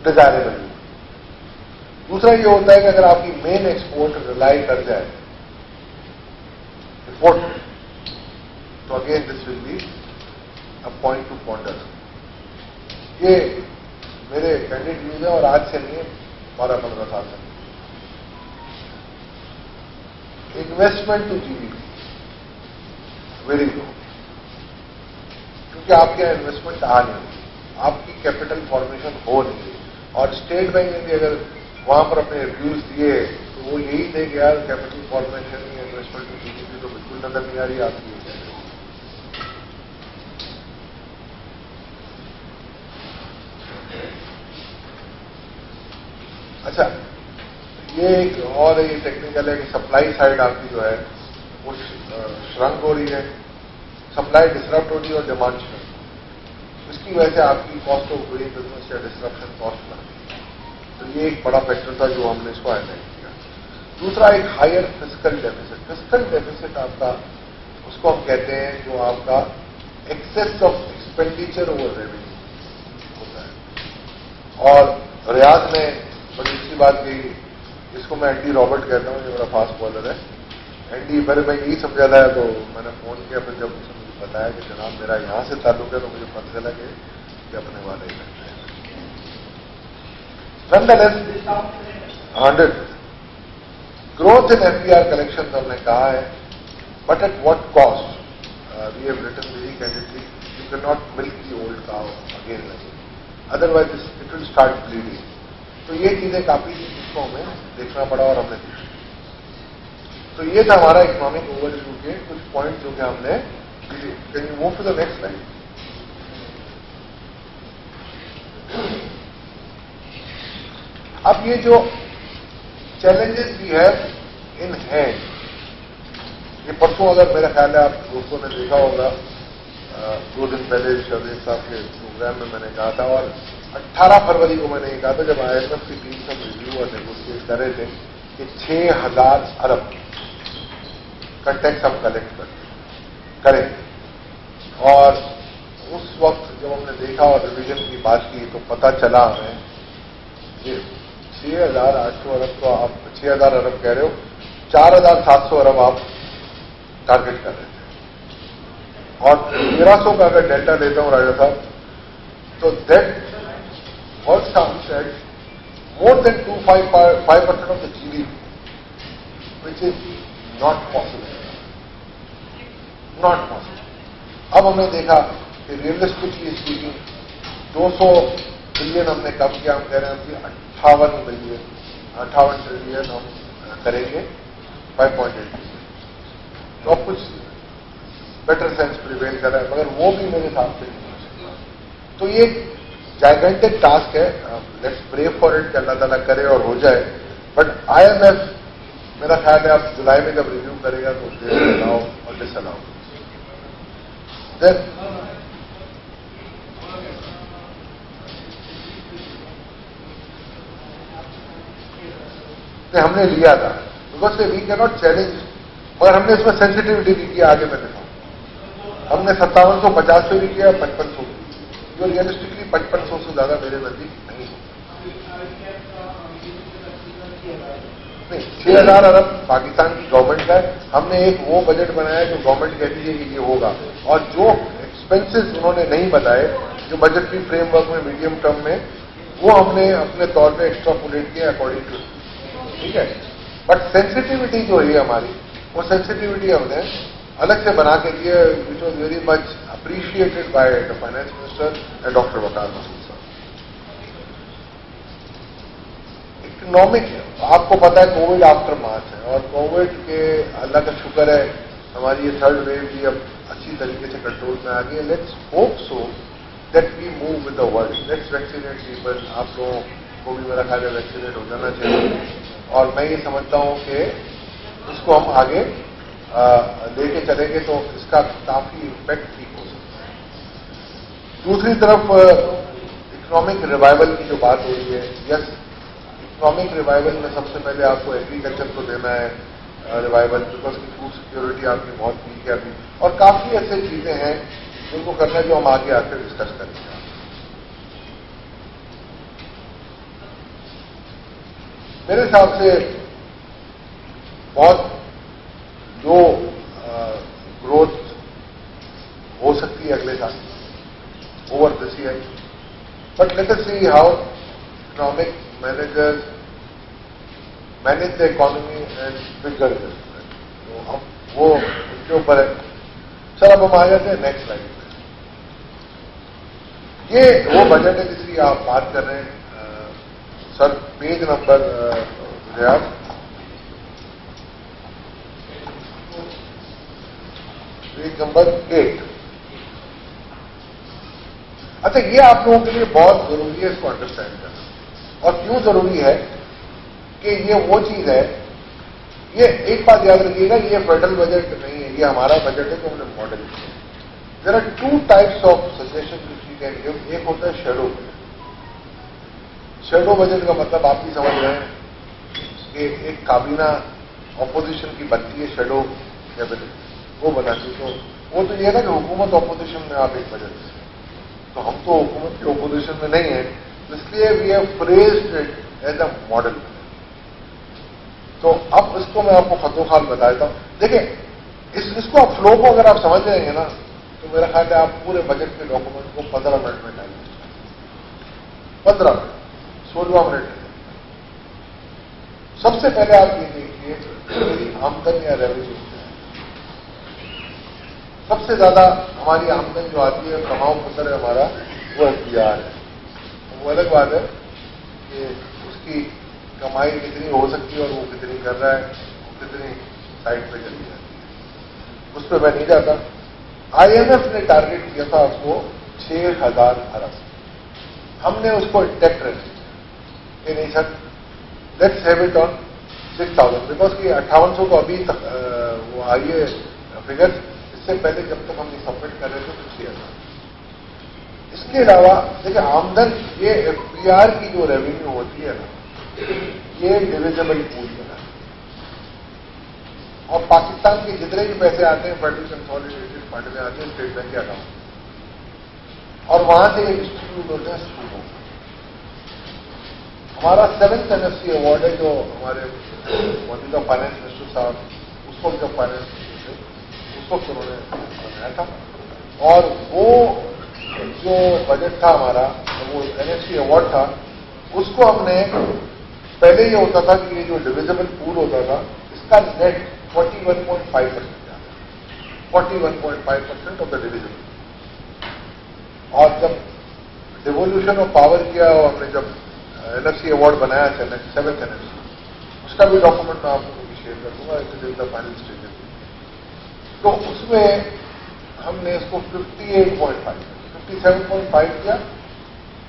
ڈیزائربل. دوسرا یہ ہوتا ہے کہ اگر آپ کی مین ایکسپورٹ ریلائی کر جائے امپورٹ, تو again this will be a point to ponder. یہ میرے کینڈیڈ ویوز ہیں اور آج سے نہیں ہے, 12-15 سال سے. Investment to GDP very low, کیونکہ آپ کے یہاں انویسٹمنٹ آ نہیں رہی, آپ کی کیپٹل فارمیشن ہو نہیں رہی. اور اسٹیٹ بینک نے بھی اگر وہاں پر اپنے ریویوز دیے तो वो यही थे कि यार कैपिटल फॉर्मेशन या इन्वेस्टमेंट की जीडीपी तो बिल्कुल नजर नहीं आ रही आपकी। अच्छा, ये एक और ये टेक्निकल है कि सप्लाई साइड आपकी जो है वो श्रंक हो रही है, सप्लाई डिसरप्ट हो रही है और डिमांड श्रंक। इसकी वजह से आपकी कॉस्ट ऑफ डूइंग बिजनेस या डिसरप्शन कॉस्ट बढ़ती है। तो ये एक बड़ा फैक्टर था जो हमने इसको हाईलाइट किया। दूसरा एक higher fiscal deficit. Fiscal deficit आपका उसको हम कहते हैं जो आपका excess of expenditure over revenue होता है। और रियाज ने बड़ी अच्छी बात कही, जिसको मैं एंडी रॉबर्ट कहता हूँ, ये मेरा फास्ट बॉलर है। एंडी पहले मैं यही समझा था, तो मैंने फोन किया, फिर जब उसने मुझे बताया कि जनाब मेरा यहां से ताल्लुक है, तो मुझे पता चला कि अपने वाले ही रहते हैं। Nonetheless 100 growth in FDR collection हमने कहा है, but at what cost? We have written very candidly, you can not milk the old cow again and again, otherwise it will start bleeding. तो ये चीजें काफी इसको हमें देखना पड़ा और हमने देखा। तो ये था हमारा इकोनॉमिक ओवरव्यू के कुछ पॉइंट जो कि हमने। Can you move to the next slide? अब ये जो challenges we have in hand, ये परसों अगर मेरा ख्याल है आप दोस्तों ने देखा होगा, 2 दिन पहले शहजाद साहब के प्रोग्राम में मैंने कहा था, और 18 फरवरी को मैंने ये कहा था जब IMF की टीम सब रिव्यू और नेगोशिएट कर रहे थे कि 6000 अरब का टैक्स हम कलेक्ट करें। और उस वक्त जब हमने देखा और रिवीजन की बात की तो पता चला हमें कि 6800 अरब तो आप 6000 अरब कह रहे हो, 4700 अरब आप टारगेट कर रहे थे। और 1300 का अगर डेल्टा लेता हूं राजा साहब, तो that works out at more than 5% of the GDP, which is not possible, not possible. अब हमने देखा कि रियलिस्टिकली स्पीकिंग 200 बिलियन हमने कम किया, हम कह रहे हैं कि 58 ट्रिलियन हम करेंगे 5.8%। तो अब कुछ बेटर सेंस प्रिवेल कर रहा है, मगर वो भी मेरे हिसाब से नहीं हो सकता। तो ये जाइगेंटिक टास्क है, लेट्स प्रे फॉर इट कि अल्लाह ताला करे और हो जाए। बट IMF मेरा ख्याल है आप जुलाई में जब रिव्यू करेगा तो उसके अलाउ और डिसअलाउ। हमने लिया था because we can not challenge, मगर हमने इसमें सेंसिटिविटी भी किया। आगे मैंने कहा हमने 5750 पे भी किया, 5500 जो रियलिस्टिकली 5500 से ज्यादा मेरे नजदीक नहीं है। 6000 अरब पाकिस्तान की गवर्नमेंट का है। हमने एक वो बजट बनाया जो गवर्नमेंट कहती है कि ये होगा, और जो एक्सपेंसेस उन्होंने नहीं बताए जो बजटरी फ्रेमवर्क में मीडियम टर्म में, वो हमने अपने तौर पे एक्स्ट्रापोलेट किया अकॉर्डिंग टू, ठीक है। बट सेंसिटिविटी जो है हमारी, वो सेंसिटिविटी हमने अलग से बना के दिया, which was very much appreciated by the finance minister and doctor Waqar Masood साहब। इकोनॉमिक, आपको पता है कोविड आफ्टर मार्च है, और कोविड के अल्लाह का शुक्र है हमारी ये थर्ड वेव भी अब अच्छी तरीके से कंट्रोल में आ गई है। Let's hope so that we move with the world, let's vaccinate people. आप लोगों को भी मेरा ख्याल है वैक्सीनेट हो जाना चाहिए, और मैं ये समझता हूं कि इसको हम आगे लेके चलेंगे तो इसका काफी इम्पैक्ट ठीक हो सकता है। दूसरी तरफ इकोनॉमिक रिवाइवल की जो बात हो रही है, यस, इकोनॉमिक रिवाइवल में सबसे पहले आपको एग्रीकल्चर को देना है रिवाइवल, बिकॉज की फूड सिक्योरिटी आपकी बहुत वीक है अभी, और काफी ऐसी चीजें हैं जिनको करना है जो हम आगे आकर डिस्कस करेंगे। मेरे हिसाब से बहुत लो ग्रोथ हो सकती है अगले साल over this year, but let us see how economic managers manage the economy and figure. तो हम वो उनके ऊपर है। सर अब हम आ जाते हैं नेक्स्ट स्लाइड पे। ये वो बजट है जिसकी आप बात कर रहे हैं। Sir page number page number 8। अच्छा, ये आप लोगों के लिए बहुत जरूरी है इसको अंडरस्टैंड करना। और क्यों जरूरी है कि ये वो चीज है, ये एक बात याद रखिएगा, ये फेडरल बजट नहीं है, ये हमारा बजट है जो हमने मॉडल किया। There are 2 types of suggestion which we can give. एक होता है शेडो बजट। शेडो बजट का मतलब आप भी समझ रहे हैं कि एक काबीना ऑपोजिशन की बनती है, शेडो कैबिनेट, वो बनाती। तो वो तो ये ना कि हुकूमत ऑपोजिशन में आप एक बजट से, तो हम तो हुकूमत की ऑपोजिशन में नहीं है, इसलिए we have phrased it as a model. तो अब इसको मैं आपको खतोखाल बता देता हूं। देखिए, इसको आप फ्लो को अगर आप समझ जाएंगे ना, तो मेरा ख्याल है आप पूरे बजट के डॉक्यूमेंट को 15 मिनट में डालेंगे। 15 मिनट, 16 मिनट। सबसे पहले आप ये देखिए आमदन या रेवेन्यू। सबसे ज्यादा हमारी आमदन जो आती है, कमाऊ पुत्र है हमारा, वो एफडीआर है। वो अलग बात है कि उसकी कमाई कितनी हो सकती है और वो कितनी कर रहा है, वो कितनी साइड पे चली जाती है, उस पर मैं नहीं जाता। आईएमएफ ने टारगेट किया था आपको 6,000 अरब, हमने उसको इंटेक्ट रख दिया कि नहीं sir, let's have it on 6,000, because कि 5800 तो अभी तक वो आई है फिगर, इससे पहले जब तक हम सबमिट कर रहे थे तो 6,000। इसके अलावा देखिए, आमदन ये एफपीआर की जो रेवेन्यू होती है ना, ये डिविजिबल पूल बना है, और पाकिस्तान के जितने भी पैसे आते हैं फेडरल कंसोलिडेटेड फंड में आते हैं, स्टेट बैंक के अकाउंट, और वहां से डिस्ट्रीब्यूट होते हैं सूबों। हमारा 7th NFC अवार्ड है जो हमारे मौजूदा फाइनेंस मिनिस्टर साहब, उस वक्त जब फाइनेंस मिनिस्टर थे, उस वक्त उन्होंने बनाया था। और वो जो बजट था हमारा, वो NFC अवार्ड था, उसको हमने, पहले ये होता था कि ये जो डिविजिबल पूल होता था, इसका नेट 41.5% था, 41.5% ऑफ द डिविजिबल। और जब डिवोल्यूशन ऑफ पावर किया और हमने जब NFC अवार्ड बनाया, 7th NFC, उसका भी डॉक्यूमेंट मैं आपको शेयर कर दूंगा, it is in the final stage. तो उसमें हमने इसको 57.5 किया,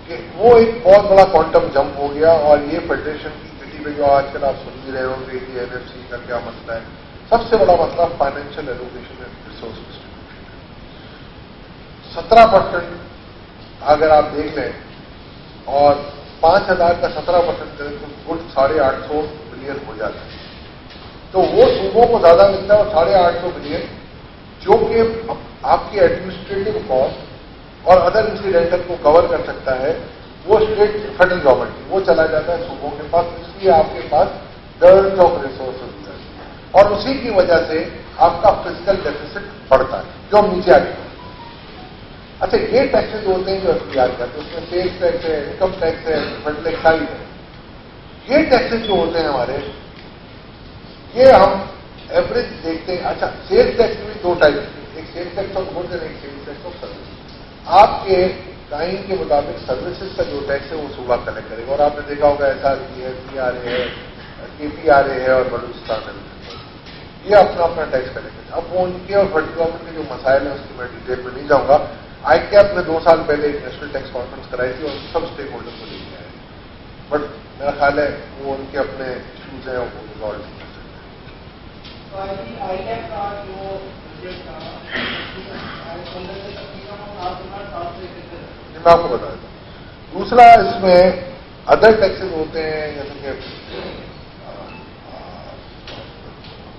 कि वो एक बहुत बड़ा क्वांटम जंप हो गया। और ये फेडरेशन की किटी में जो आजकल आप सुन ही रहे होंगे कि NFC का क्या मसला है, सबसे बड़ा मसला financial allocation and resource distribution है। 17% अगर आप देख लें, और 5,000 का 17% करें तो कुल 850 बिलियन हो जाता है। तो वो सूबों को ज्यादा मिलता है, और 850 बिलियन जो कि आपकी एडमिनिस्ट्रेटिव कॉस्ट और अदर इंसिडेंटल को कवर कर सकता है, वो स्टेट फेडरल गवर्नमेंट की, वो चला जाता है सूबों के पास। इसलिए आपके पास डर्ट ऑफ रिसोर्सेज हो जाती है, और उसी की वजह से आपका फिजिकल डेफिसिट बढ़ता है, जो हम नीचे आगे। अच्छा, ये टैक्सेस होते हैं जो एफडीआर करते हैं, उसमें सेल्स टैक्स है, इनकम टैक्स है, फेडरल एक्साइज है। ये टैक्सेस जो होते हैं हमारे, ये हम एवरेज देखते हैं। अच्छा, सेल्स टैक्स भी 2 टाइप के, एक सेल्स टैक्स ऑफ गुड्स और एक सेल्स टैक्स ऑफ सर्विस। आपके टाइम के मुताबिक सर्विसेज का जो टैक्स है वो सूबा कलेक्ट करेगा, और आपने देखा होगा SRP है, PRA है, KPRA है, और बलूचिस्तान है, ये अपना अपना टैक्स कलेक्ट करेगा। अब वो उनके और फेडरल गवर्नमेंट के जो मसाइल हैं उसकी मैं डिटेल में नहीं जाऊंगा। ICAP ने 2 साल पहले एक नेशनल टैक्स कॉन्फ्रेंस कराई थी, और सब स्टेक होल्डर को लेके आए, बट मेरा ख्याल है वो उनके अपने इश्यूज हैं, वो रिजॉल्व नहीं कर सकते। ICAP का जो बजट था, मैं आपको बता देता हूं। दूसरा, इसमें अदर टैक्सेस होते हैं, जैसे कि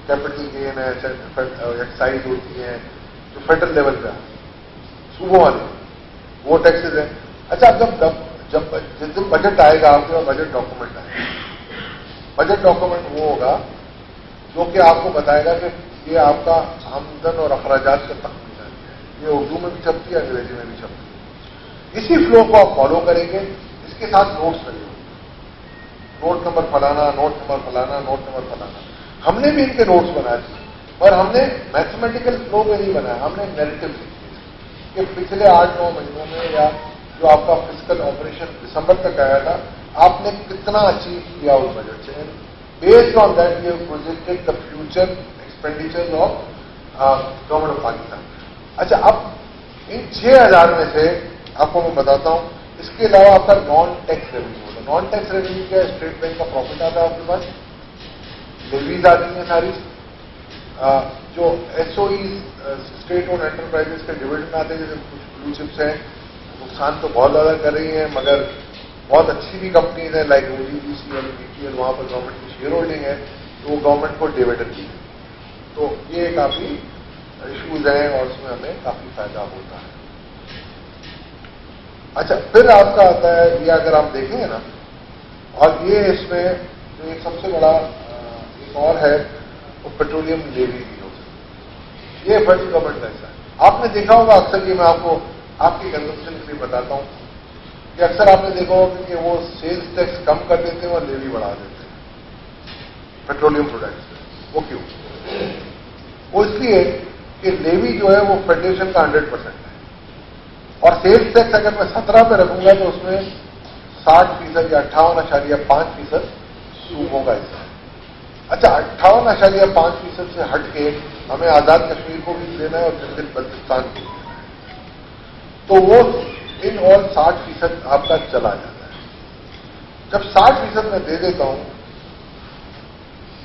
कैपिटल गेन है, एक्साइज होती है, जो फेडरल लेवल पे सूबों वाले, वो टैक्सेस है। अच्छा, जब जिस दिन बजट आएगा आपके पास बजट डॉक्यूमेंट आएगा, बजट डॉक्यूमेंट वो होगा जो कि आपको बताएगा कि ये आपका आमदन और अखराजात का तखमीना है। ये उर्दू में भी छपती है, अंग्रेजी में भी छपती है। इसी फ्लो को आप फॉलो करेंगे, इसके साथ नोट्स करेंगे, नोट नंबर फलाना, नोट नंबर फलाना, नोट नंबर फलाना। हमने भी इनके नोट्स बनाए थे, पर हमने मैथमेटिकल फ्लो में नहीं बनाया, हमने नैरेटिव कि पिछले 8-9 महीनों में, या जो आपका फिजिकल ऑपरेशन दिसंबर तक आया था, आपने कितना अचीव किया उस बजट से। Based on that we have projected the future expenditure of government of Pakistan. अच्छा, अब इन 6,000 में से आपको मैं बताता हूं, इसके अलावा आपका नॉन टैक्स रेवेन्यू होता है। नॉन टैक्स रेवेन्यू क्या है? स्टेट बैंक का प्रॉफिट आता है आपके पास, लेवीज आती हैं सारी, जो एसओई स्टेट ओन एंटरप्राइजेस के डिविडेंड आते हैं, जैसे कुछ ब्लू चिप्स हैं, नुकसान तो बहुत ज्यादा कर रही हैं, मगर बहुत अच्छी भी कंपनीज हैं लाइक OGPCL, BPL, वहां पर गवर्नमेंट की शेयर होल्डिंग है, तो वो गवर्नमेंट को डिविडेंड दी है। तो ये काफी इश्यूज हैं और उसमें हमें काफी फायदा होता है। अच्छा, फिर आपका आता है, ये अगर आप देखेंगे ना, और ये इसमें जो एक सबसे बड़ा एक और है, वो पेट्रोलियम लेवी भी हो सकती है। ये फेडरल गवर्नमेंट का हिस्सा है। आपने देखा होगा अक्सर, ये मैं आपको आपके कंजम्पशन के लिए बताता हूं कि अक्सर आपने देखा होगा कि वो सेल्स टैक्स कम कर देते हैं और लेवी बढ़ा देते हैं पेट्रोलियम प्रोडक्ट्स। वो क्यों? वो इसलिए कि लेवी जो है वो फेडरेशन का 100% है, और सेल्स टैक्स अगर मैं 17 पे रखूंगा तो उसमें 60% या 58.5% सूबों का हिस्सा है। अच्छा, 58.5% से हट के हमें आजाद कश्मीर को भी देना है और गिलगित बल्तिस्तान को भी देना है, तो वो इन ऑल 60% आपका चला जाता है। जब 60% मैं दे देता हूं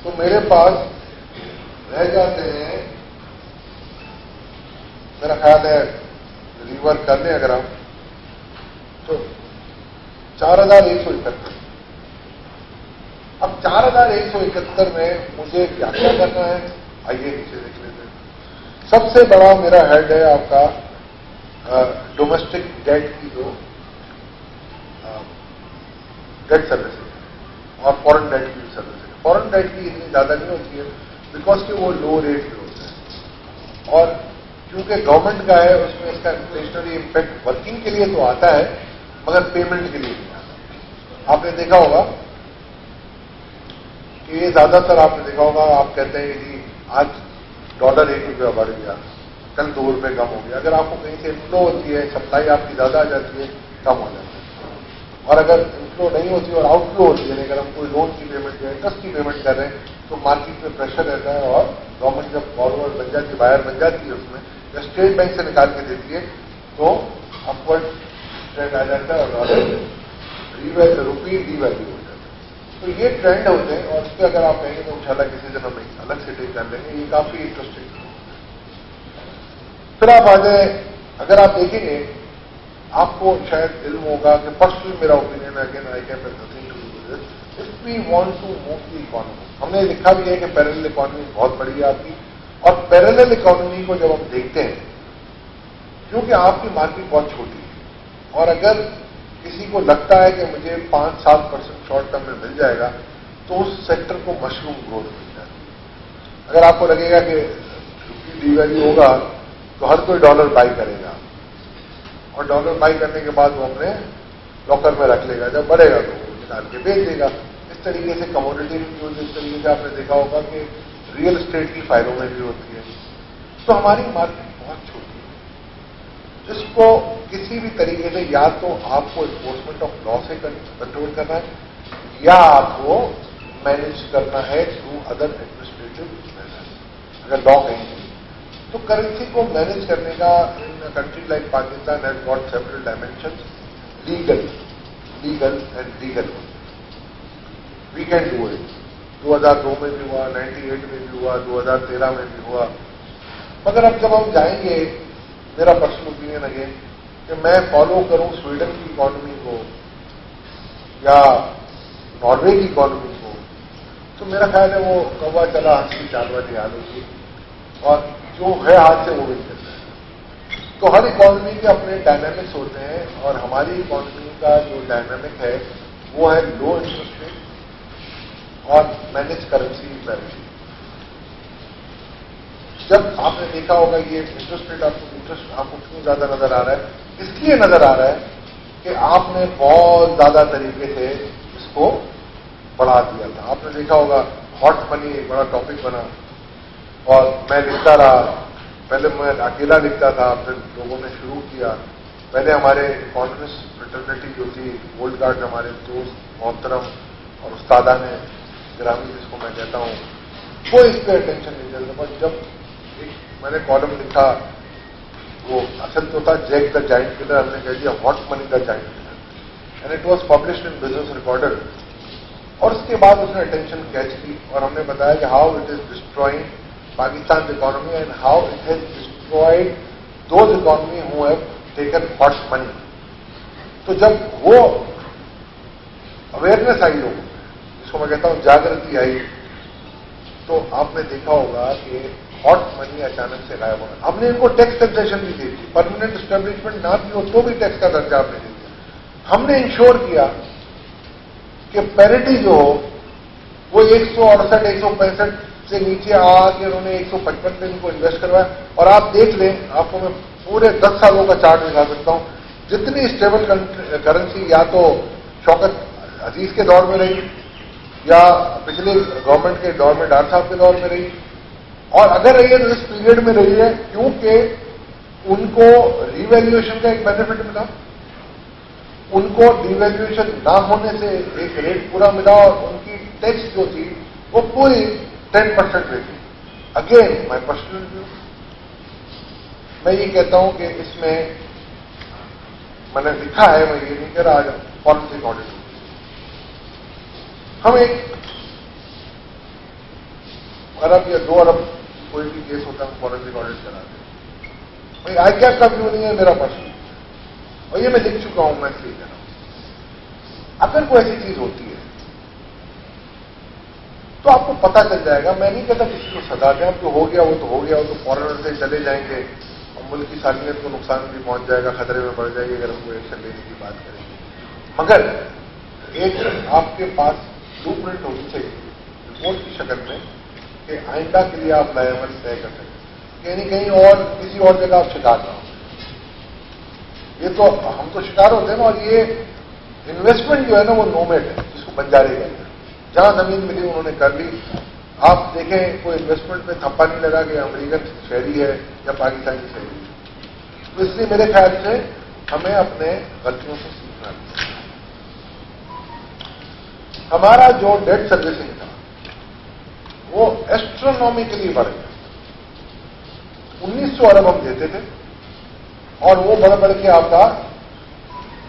तो मेरे पास रह जाते हैं, मेरा ख्याल है रिवर्क कर लें अगर हम, तो 4,171। अब 4,171 में मुझे क्या क्या करना है, आइए नीचे देख लेते हैं। सबसे बड़ा मेरा हेड है आपका डोमेस्टिक डेट की जो डेट सर्विसिंग और फॉरेन डेट की सर्विसिंग। फॉरेन डेट की इतनी ज्यादा नहीं होती है बिकॉज कि वो लो रेट पे होते हैं, और क्योंकि गवर्नमेंट का है उसमें इसका इन्फ्लेशनरी इम्पैक्ट वर्किंग के लिए तो आता है मगर पेमेंट के लिए नहीं आता। आपने देखा होगा कि ये ज्यादातर आपने देखा होगा, आप कहते हैं कि आज डॉलर ₹1 बढ़ गया, कल ₹2 कम हो गया। अगर आपको कहीं से इनफ्लो होती है, सप्लाई आपकी ज्यादा आ जाती है, कम हो जाती है। और अगर इनफ्लो नहीं होती और आउटफ्लो होती है, अगर हम कोई लोन की पेमेंट या इंटरेस्ट की पेमेंट कर रहे हैं तो मार्केट में प्रेशर रहता है, और गवर्नमेंट जब बॉरोवर बन जाती है, बायर बन जाती है उसमें, या स्टेट बैंक से निकाल के देती है, तो अपवर्ड ट्रेंड आ जाता है और डॉलर रुपी डीवैल्यू हो जाता है। तो ये ट्रेंड होते हैं, और इस पर अगर आप कहेंगे तो इंशाल्लाह किसी दिन हम अलग से टेक कर लेंगे, ये काफी इंटरेस्टिंग। फिर आप आ जाए, अगर आप देखेंगे आपको शायद इल्म होगा कि पर्सनल मेरा opinion again I can nothing to do with this, if we want to move the economy, हमने लिखा भी है कि पैरेलल इकोनॉमी बहुत बड़ी है आपकी, और पैरेलल इकोनॉमी को जब हम देखते हैं, क्योंकि आपकी मार्केट बहुत छोटी है, और अगर किसी को लगता है कि मुझे 5-7% शॉर्ट टर्म में मिल जाएगा तो उस सेक्टर को मशरूम ग्रोथ मिल जाती है। अगर आपको लगेगा कि रुपी डीवैल्यू होगा तो हर कोई डॉलर बाई करेगा, और डॉलर बाई करने के बाद वो अपने लॉकर में रख लेगा, जब बढ़ेगा तो वो निकाल के बेच देगा। इस तरीके से कमोडिटी में भी होती है, इस तरीके से आपने देखा होगा कि रियल एस्टेट की फाइलों में भी होती है। तो हमारी मार्केट बहुत छोटी है, इसको किसी भी तरीके से या तो आपको एनफोर्समेंट ऑफ लॉ से कंट्रोल करना है, या आपको मैनेज करना है थ्रू अदर एडमिनिस्ट्रेटिव मेजर्स। अगर लॉ कहीं तो करेंसी को मैनेज करने का in country like Pakistan has got several dimensions, legal and legal. We can do it. 2002 में भी हुआ, 98 में भी हुआ, 2013 में भी हुआ। मगर अब जब हम जाएंगे, मेरा पर्सनल ओपिनियन अगेन कि मैं फॉलो करूं स्वीडन की इकोनॉमी को या नॉर्वे की इकोनॉमी को, तो मेरा ख्याल है वो कौवा चला हंस की चाल वाली हाल होगी, और जो है हाथ से वो भी चलता है। तो हर इकोनॉमी के अपने डायनामिक्स होते हैं, और हमारी इकोनॉमी का जो डायनामिक है वो है लो इंटरेस्ट रेट और मैनेज करेंसी पैरिटी। जब आपने देखा होगा ये इंटरेस्ट रेट आपको क्यों ज्यादा नजर आ रहा है, इसलिए नजर आ रहा है कि आपने बहुत ज्यादा तरीके से इसको बढ़ा दिया था। आपने देखा होगा हॉट मनी एक बड़ा टॉपिक बना, और मैं लिखता रहा, पहले मैं अकेला लिखता था, फिर लोगों ने शुरू किया। पहले हमारे इकोनॉमिस्ट फ्रेटर्निटी जो थी, ओल्ड गार्ड हमारे दोस्त मोहतरम और उस्तादा ने ग्रामी जिसको मैं कहता हूं, वो इस पर अटेंशन नहीं देते। बट जब मैंने कॉलम लिखा, वो असल तो था जैक द जाइंट किलर, हमने कह दिया hot money the giant killer, and it was published in business recorder. और उसके बाद उसने अटेंशन कैच की और हमने बताया कि how it is destroying Pakistan economy and how it has destroyed those economy who have taken hot money. तो जब वो अवेयरनेस आई लोगों में, जिसको मैं कहता हूं जागृति आई, तो आपने देखा होगा कि हॉट मनी अचानक से गायब हो गया। हमने इनको टैक्स कंसेशन भी दी थी, परमानेंट एस्टेब्लिशमेंट ना भी हो तो भी टैक्स का दर्जा आपने दे दिया। हमने इंश्योर किया कि पैरिटी जो हो वो 168 165 से नीचे आके उन्होंने 155 पे इनको इन्वेस्ट करवाया। और आप देख लें, आपको मैं पूरे 10 सालों का चार्ट दिखा सकता हूं, जितनी स्टेबल करेंसी या तो शौकत अजीज के दौर में रही या पिछले गवर्नमेंट के दौर में डॉक्टर साहब के दौर में रही, और अगर रही है तो इस पीरियड में रही है, क्योंकि उनको रिवैल्यूएशन का एक बेनिफिट मिला, उनको डिवैल्यूएशन ना होने से एक रेट पूरा मिला और उनकी टैक्स जो थी वो पूरी 10% रही। अगेन माय पर्सनल व्यू, मैं ये कहता हूं कि इसमें मैंने लिखा है, मैं ये नहीं कह रहा आज फॉरेंसिक ऑडिट हम 1 अरब या 2 अरब कोई भी केस होता है फॉरेंसिक ऑडिट कराते। भाई आई क्या का व्यू नहीं है मेरा पर्सनल, और ये मैं लिख चुका हूं, मैं इसलिए कह रहा हूं। अगर कोई ऐसी चीज होती है तो आपको पता चल जाएगा। मैं नहीं कहता किसी को सजा दें, अब जो हो गया वो तो हो गया, वो तो फॉरेनर से चले जाएंगे और मुल्क की सालियत को नुकसान भी पहुंच जाएगा, खतरे में बढ़ जाएगी अगर हम कोई एक्शन लेने की बात करेंगे। मगर एक आपके पास ब्लूप्रिंट होनी चाहिए रिपोर्ट की शक्ल में कि आइंदा के लिए आप लायमल तय कर सकें, कहीं कहीं और किसी और जगह आप शिकार ना हो। ये तो हम तो शिकार होते हैं ना, और ये इन्वेस्टमेंट जो है ना वो नोमेड है, जिसको बंजारे कहते हैं। जहां जमीन मिली उन्होंने कर ली। आप देखें कोई इन्वेस्टमेंट में थप्पा नहीं लगा कि अमेरिकन शहरी है या पाकिस्तानी शहरी है। तो इसलिए मेरे ख्याल से हमें अपने गलतियों से सीखना चाहिए। हमारा जो डेट सर्विसिंग था वो एस्ट्रोनॉमिकली बढ़ गया। 1900 अरब हम देते थे और वो बढ़ के आपका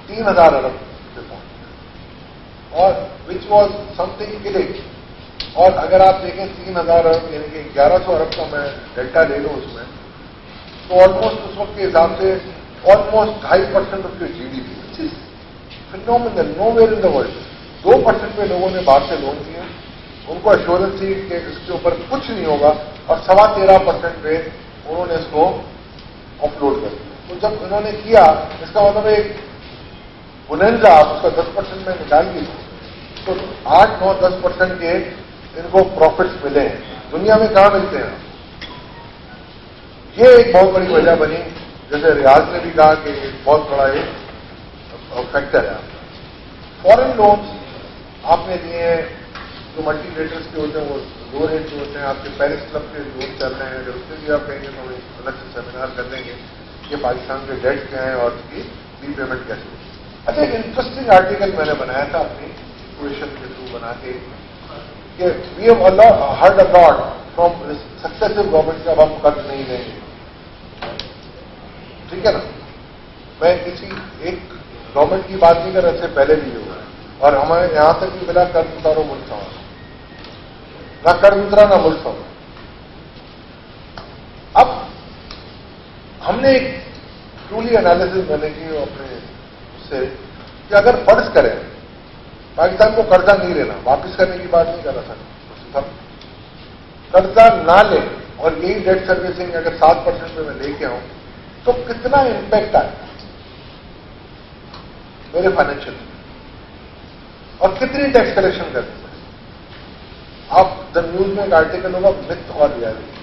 3000 अरब से पहुंच गया, और विच वॉज समथिंग किलिंग। और अगर आप देखें 3000 अरब यानी कि 1100 अरब का मैं डेल्टा ले लूं उसमें, तो ऑलमोस्ट उस वक्त के हिसाब से almost 2.5% of your GDP, phenomenal, nowhere in the world. 2% पे लोगों ने बाहर से लोन किया, उनको एश्योरेंस थी कि इसके ऊपर कुछ नहीं होगा, और 13.25% पे उन्होंने इसको ऑफलोड कर दिया। तो जब इन्होंने किया, इसका मतलब एक बुनेंजा आप उसका 10% में निकाल दी, तो 8, 9, 10% के इनको प्रॉफिट्स मिले हैं। दुनिया में कहां मिलते हैं? ये एक बहुत बड़ी वजह बनी, जैसे रियाज ने भी कहा कि एक बहुत बड़ा एक फैक्टर है। फॉरेन लोन्स आपने लिए जो मल्टीलेटर्स के होते हैं वो लो रेट के होते हैं। आपके पेरिस क्लब के लोन चल रहे हैं, अगर उसमें भी आप कहेंगे तो अलग से सेमिनार कर लेंगे कि पाकिस्तान के डेट क्या है और उसकी रीपेमेंट कैसे होती है। अच्छा, एक इंटरेस्टिंग आर्टिकल मैंने बनाया था अपनी क्वेश्चन के थ्रू बना के कि we have heard a lot from successive government का, अब हम कर्ज नहीं लेंगे, ठीक है ना। मैं किसी एक गवर्नमेंट की बात नहीं कर रहा, इससे पहले भी हुआ है, और हमें यहां तक भी मिला कर्ज उतारो मुल्क संभालो, ना कर्ज उतरा ना मुल्क संभालो। अब हमने एक ट्रूली एनालिसिस मैंने की अपने उससे कि अगर फर्ज करें पाकिस्तान को कर्जा नहीं लेना, वापस करने की बात नहीं कर रहा था, कर्जा ना ले और यही डेट सर्विसिंग अगर 7% पे मैं लेके आऊं तो कितना इंपैक्ट आएगा मेरे फाइनेंशियल में, और कितनी टैक्स कलेक्शन करनी पड़ेगी। आप द न्यूज में एक आर्टिकल होगा मिथ और रियलिटी,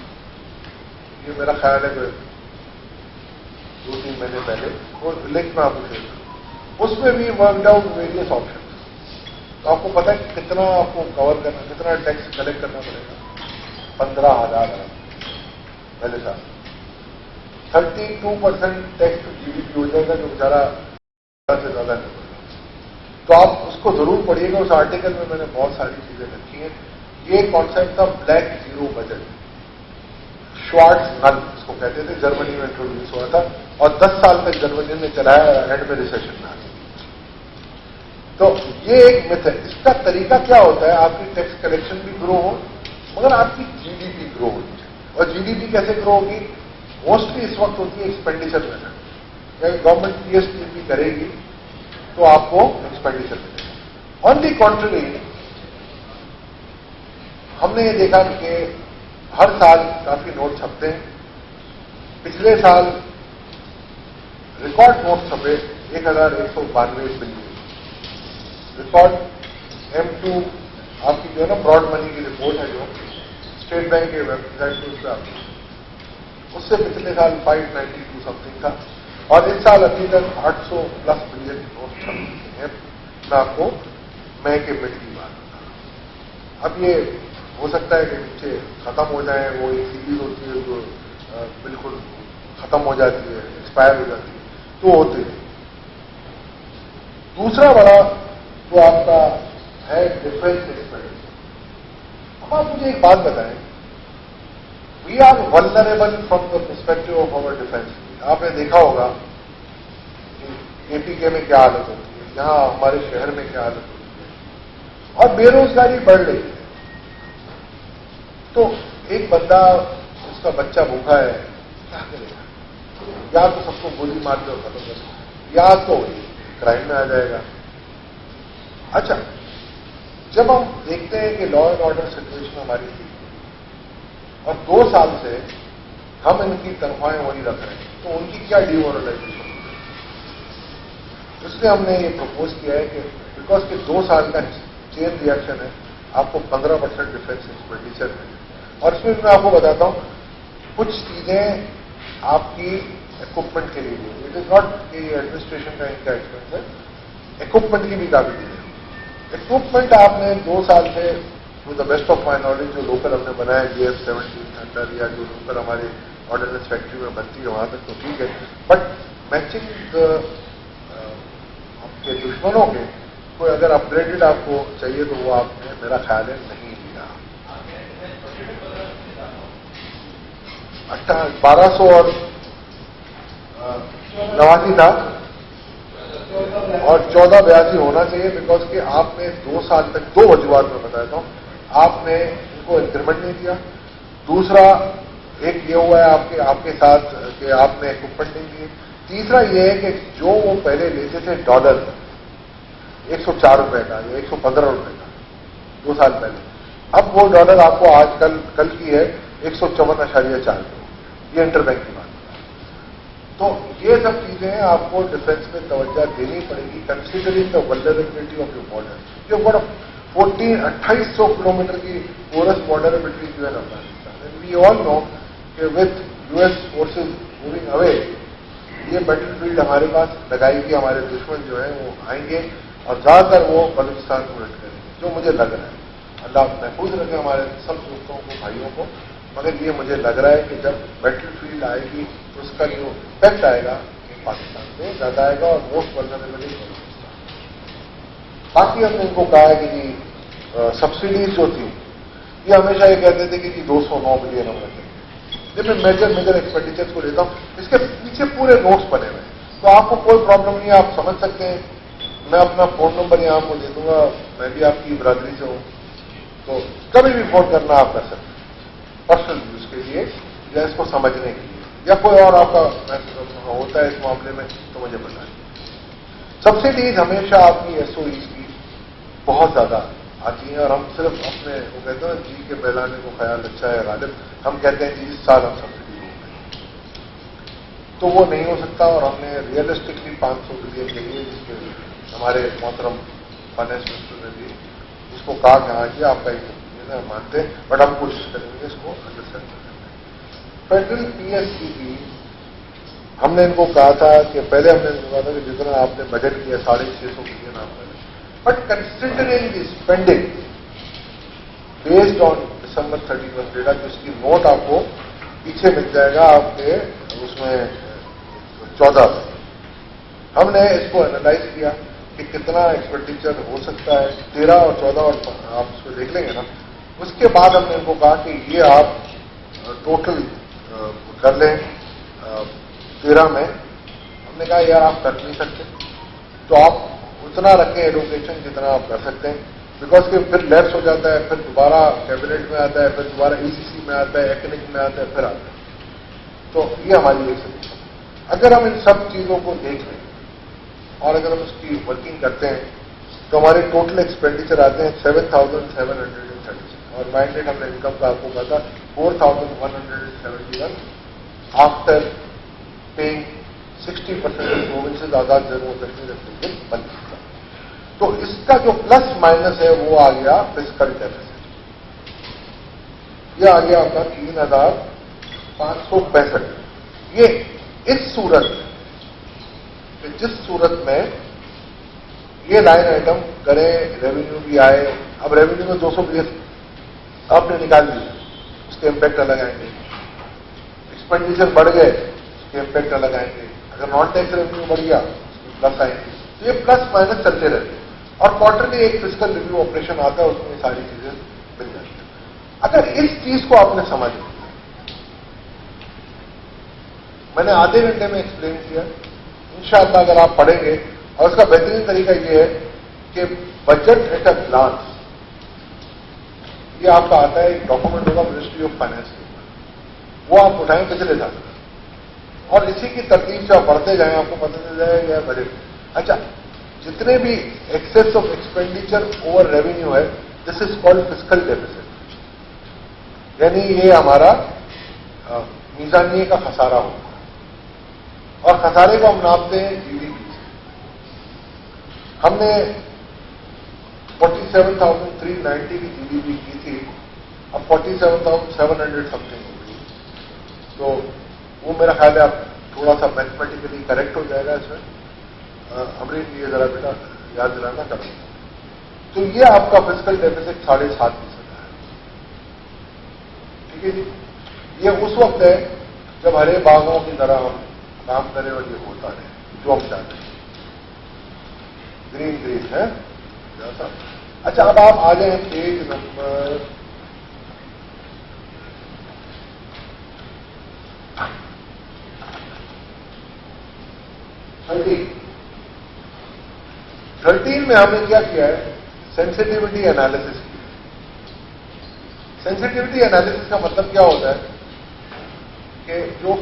ये मेरा ख्याल है कि 2-3 महीने पहले वो लिंक में आपको शेयर करूं, उसमें भी वर्कड आउट वेरियस ऑप्शन। तो आपको पता है कि कितना आपको कवर करना, कितना टैक्स कलेक्ट करना पड़ेगा? 15,000 पहले साल 32% टैक्स टू जीडीपी हो जाएगा, जो बेचारा से ज्यादा नहीं पड़ेगा। तो आप उसको जरूर पढ़िएगा। उस आर्टिकल में मैंने बहुत सारी चीजें लिखी हैं। ये कॉन्सेप्ट था ब्लैक जीरो बजट, श्वार्ट्ज नल इसको कहते थे, जर्मनी में इंट्रोड्यूस हुआ था और 10 साल तक जर्मनी ने चलाया, एंड में रिसेशन में आ गया। तो ये एक मिथ है। इसका तरीका क्या होता है, आपकी टैक्स कलेक्शन भी ग्रो हो मगर आपकी जीडीपी ग्रो होनी चाहिए। और जीडीपी कैसे ग्रो होगी? मोस्टली इस वक्त होती है एक्सपेंडिचर मेथड। अगर गवर्नमेंट पीएसटीपी करेगी तो आपको एक्सपेंडिचर मिलेगा। ऑन दी कॉन्ट्ररी हमने ये देखा कि हर साल काफी नोट छपते हैं। पिछले साल रिकॉर्ड नोट छपे 1192 बिलियन। रिकॉर्ड M2 आपकी जो है ना ब्रॉड मनी की रिपोर्ट है, जो स्टेट बैंक के वेबसाइट पे उसका, उससे पिछले साल 592 समथिंग था और इस साल अभी तक 800 प्लस बिलियन नोट छप चुके हैं। मैं आपको मई के मिड की बात बता। अब ये हो सकता है कि नीचे खत्म हो जाए, वो एक सीरीज होती है जो बिल्कुल खत्म हो जाती है, एक्सपायर हो जाती है, तो होते हैं। दूसरा बड़ा जो आपका है डिफेंस एक्सपेंडिचर। अब आप मुझे एक बात बताएं, we are vulnerable from the perspective of our defence. आपने देखा होगा कि एपीके में क्या हालत होती है, यहां हमारे शहर में क्या हालत होती है, और बेरोजगारी बढ़ रही है। तो एक बंदा, उसका बच्चा भूखा है, क्या करेगा? या तो सबको गोली मार दो खत्म कर दो, या तो क्राइम में आ जाएगा। अच्छा, जब हम देखते हैं कि लॉ एंड ऑर्डर सिचुएशन हमारी थी और 2 साल से हम इनकी तनख्वाहें वही रख रहे हैं, तो उनकी क्या डिमोरलाइजेशन होगी? इसलिए हमने ये प्रपोज किया है कि बिकॉज के 2 साल का चेन रिएक्शन है, आपको 15% डिफेंस एक्सपेंडिचर है। और इसमें मैं आपको बताता हूं, कुछ चीजें आपकी इक्विपमेंट के लिए, इट इज नॉट कि एडमिनिस्ट्रेशन का इनका एक्सपेंस है, इक्विपमेंट की भी काफी चीजें। इक्विपमेंट आपने 2 साल से, to the best of my knowledge, जो लोकल हमने बनाया GF-17 थंडर या जो लोकल हमारे ऑर्डिनेंस फैक्ट्री में बनती है वहां तक तो ठीक है, बट मैचिंग आपके दुश्मनों के कोई अगर अपग्रेडेड आपको चाहिए तो वो आपने, मेरा ख्याल है, नहीं लिया। 1200 और 89 था और 1482 होना चाहिए, बिकॉज कि आपने 2 साल तक 2 वजूहत में बताता हूं, आपने इनको इंक्रीमेंट नहीं दिया। दूसरा एक ये हुआ है आपके साथ कि आपने इक्विपमेंट नहीं दिए। तीसरा ये है कि जो वो पहले लेते थे डॉलर 104 रुपए का या 115 रुपए का 2 साल पहले, अब वो डॉलर आपको आज कल की है 154.4। ये इंटरबैंक की बात। तो ये सब चीजें आपको डिफेंस में तवज्जो देनी पड़ेगी, considering the vulnerability of your border. जो बड़ा 2800 किलोमीटर की पोरस बॉर्डर है between you and Afghanistan, and we all know कि with US forces moving away, ये बैटल फील्ड हमारे पास लगाएगी, हमारे दुश्मन जो है वो आएंगे और ज्यादातर वो बलूचिस्तान को हिट करेंगे, जो मुझे लग रहा है। अल्लाह महफूज रखे हमारे सब दोस्तों को, भाइयों को, मगर ये मुझे लग रहा है कि जब बैटल फील्ड आएगी तो उसका जो इफेक्ट आएगा पाकिस्तान में ज्यादा आएगा और मोस्ट वल्नरेबल बलूचिस्तान। बाकी हमने इनको कहा है कि जी सब्सिडीज जो थी, ये हमेशा ये कहते थे कि जी 209 बिलियन हम रखेंगे। जब मैं मेजर एक्सपेंडिचर्स को लेता हूं, इसके पीछे पूरे नोट्स बने हुए हैं, तो आपको कोई प्रॉब्लम नहीं है, आप समझ सकते हैं। मैं अपना फोन नंबर यहां आपको दे दूंगा, मैं भी आपकी बरादरी से हूं, तो कभी भी फोन करना आप कर सकते हैं, पर्सनल यूज के लिए या इसको समझने के लिए, या कोई और आपका होता है इस मामले में तो मुझे बताइए। सब्सिडीज हमेशा आपकी SOEs की बहुत ज्यादा आती हैं और हम सिर्फ अपने, वो कहते हैं जी के बहलाने को ख्याल अच्छा है गालिब, हम कहते हैं जी इस साल हम सब्सिडी देंगे, तो वो नहीं हो सकता। और हमने रियलिस्टिकली 500 बिलियन के लिए, जिसके हमारे मोहतरम फाइनेंस मिनिस्टर ने भी इसको कहा कि हाँ जी आपका एक मानते हैं, बट हम कोशिश करेंगे इसको अंडरस्टैंड करने। फेडरल PSTP हमने इनको कहा था कि पहले हमने इनको कहा था कि जितना आपने बजट किया 650 बिलियन आप करें, but considering the spending based on December 31 data, जिसकी नोट आपको पीछे मिल जाएगा आपके उसमें 14 में, हमने इसको एनालाइज किया कि कितना एक्सपेंडिचर हो सकता है 13 और 14, और आप उसको देख लेंगे ना। उसके बाद हमने इनको कहा कि ये आप टोटल कर लें 13 में। हमने कहा यार आप कर नहीं सकते, तो आप उतना रखें एलोकेशन जितना आप कर सकते हैं, बिकॉज कि फिर लैप्स हो जाता है, फिर दोबारा कैबिनेट में आता है, फिर दोबारा ECC में आता है, एक्निक में आता है, फिर आता है। तो ये हमारी एक सजेशन। अगर हम इन सब चीज़ों को देख लें और अगर हम उसकी वर्किंग करते हैं तो हमारे टोटल एक्सपेंडिचर आते हैं 7,736, और मैंडेट हमने इनकम का आपको कहा था 4,171 after paying 60% of provinces Azad Jammu Kashmir application बन चुका। तो इसका जो प्लस माइनस है वो आ गया फिस्कल डेफिसिट, ये आ गया आपका 3,565। ये इस सूरत में, जिस सूरत में ये लाइन आइटम करें, रेवेन्यू भी आए, अब रेवेन्यू में 220 आपने निकाल दिया, उसके इम्पैक्ट अलग आएंगे, एक्सपेंडिचर बढ़ गए उसके इम्पैक्ट अलग आएंगे, अगर नॉन टैक्स रेवेन्यू बढ़ गया उसके प्लस आएंगे। तो ये प्लस माइनस चलते रहते हैं, और क्वार्टरली एक फिस्कल रिव्यू ऑपरेशन आता है, उसमें सारी चीजें मिल जाती हैं। अगर इस चीज को आपने समझ लिया, मैंने आधे घंटे में एक्सप्लेन किया, इंशाअल्लाह अगर आप पढ़ेंगे, और उसका बेहतरीन तरीका यह है कि बजट एट अ ग्लांस, ये आपका आता है, एक डॉक्यूमेंट होगा मिनिस्ट्री ऑफ फाइनेंस के, वो आप उठाएं पिछले साल, और इसी की तरतीब से आप पढ़ते जाएं, आपको पता चल जाएगा बजट। अच्छा, जितने भी excess of expenditure over revenue है, this is called fiscal deficit, यानी ये हमारा मीजानिये का खसारा होगा, और खसारे को हम नापते हैं GDP से। हमने 47,390 की GDP की थी, अब 47,700 समथिंग हो गई, तो वो मेरा ख्याल है अब थोड़ा सा मैथमेटिकली करेक्ट हो जाएगा इसमें। अमरीन ये जरा बेटा याद दिलाना करें। तो ये आपका फिस्कल डेफिसिट 7.5% है, ठीक है जी। ये उस वक्त है जब हरे बागों की तरह हम काम करें और ये होता रहे जो हम चाहते हैं, ग्रीन ग्रीन है जैसा। अच्छा, अब आप आ जाए पेज नंबर 13 में हमने क्या किया है, सेंसिटिविटी एनालिसिस किया। सेंसिटिविटी एनालिसिस का मतलब क्या होता है कि जो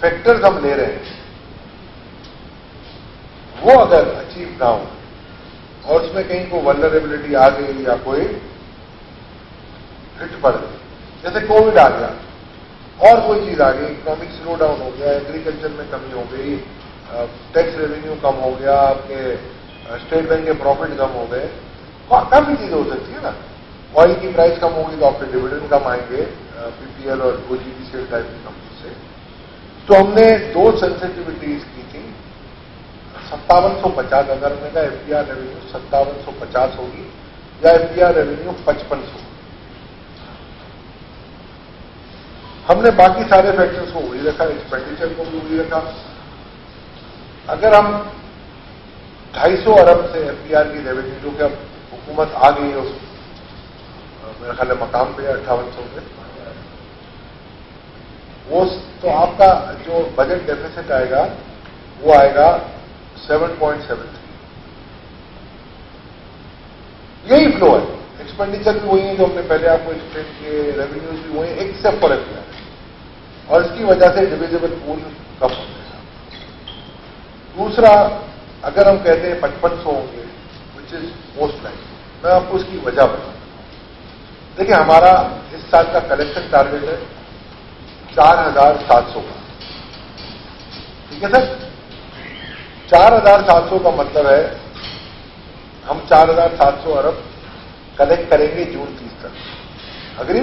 फैक्टर्स हम ले रहे हैं वो अगर अचीव ना हो, और उसमें कहीं को वल्नरेबिलिटी आ गई या कोई हिट पड़ गई, जैसे कोविड आ गया और कोई चीज आ गई, इकोनॉमिक स्लो डाउन हो गया, एग्रीकल्चर में कमी हो गई, टैक्स रेवेन्यू कम हो गया, आपके स्टेट बैंक के प्रॉफिट कम हो गए, काफी चीजें हो सकती है ना। ऑयल की प्राइस कम होगी तो आपके डिविडेंड कम आएंगे PPL और OGBCL टाइप की कंपनी से। तो हमने 2 सेंसिटिविटीज की थी, 5750, अगर हमने कहा FDR रेवेन्यू 5750 होगी या FDR रेवेन्यू 5500। हमने बाकी सारे फैक्टर्स को वही रखा, एक्सपेंडिचर को भी वही रखा। अगर हम 250 अरब से FDR की रेवेन्यू, जो कि अब हुकूमत आ गई है उस मेरे ख्याल मकाम पे 5800 में, वो तो आपका जो बजट डेफिसिट आएगा वो आएगा 7.73। यही फ्लो है, एक्सपेंडिचर भी वही है जो हमने पहले आपको एक्सप्लेन किए, रेवेन्यूज भी वही एक्सेप्ट फॉर FDR, और इसकी वजह से डिविजिबल पूल कम हो जाएगा। दूसरा, अगर हम कहते हैं 5500 होंगे, विच इज मोस्ट लाइक, मैं आपको इसकी वजह बताऊं। देखिए, हमारा इस साल का कलेक्शन टारगेट है 4,700 का, ठीक है सर। 4,700 का मतलब है हम 4,700 अरब कलेक्ट करेंगे जून 30 तक। अग्री?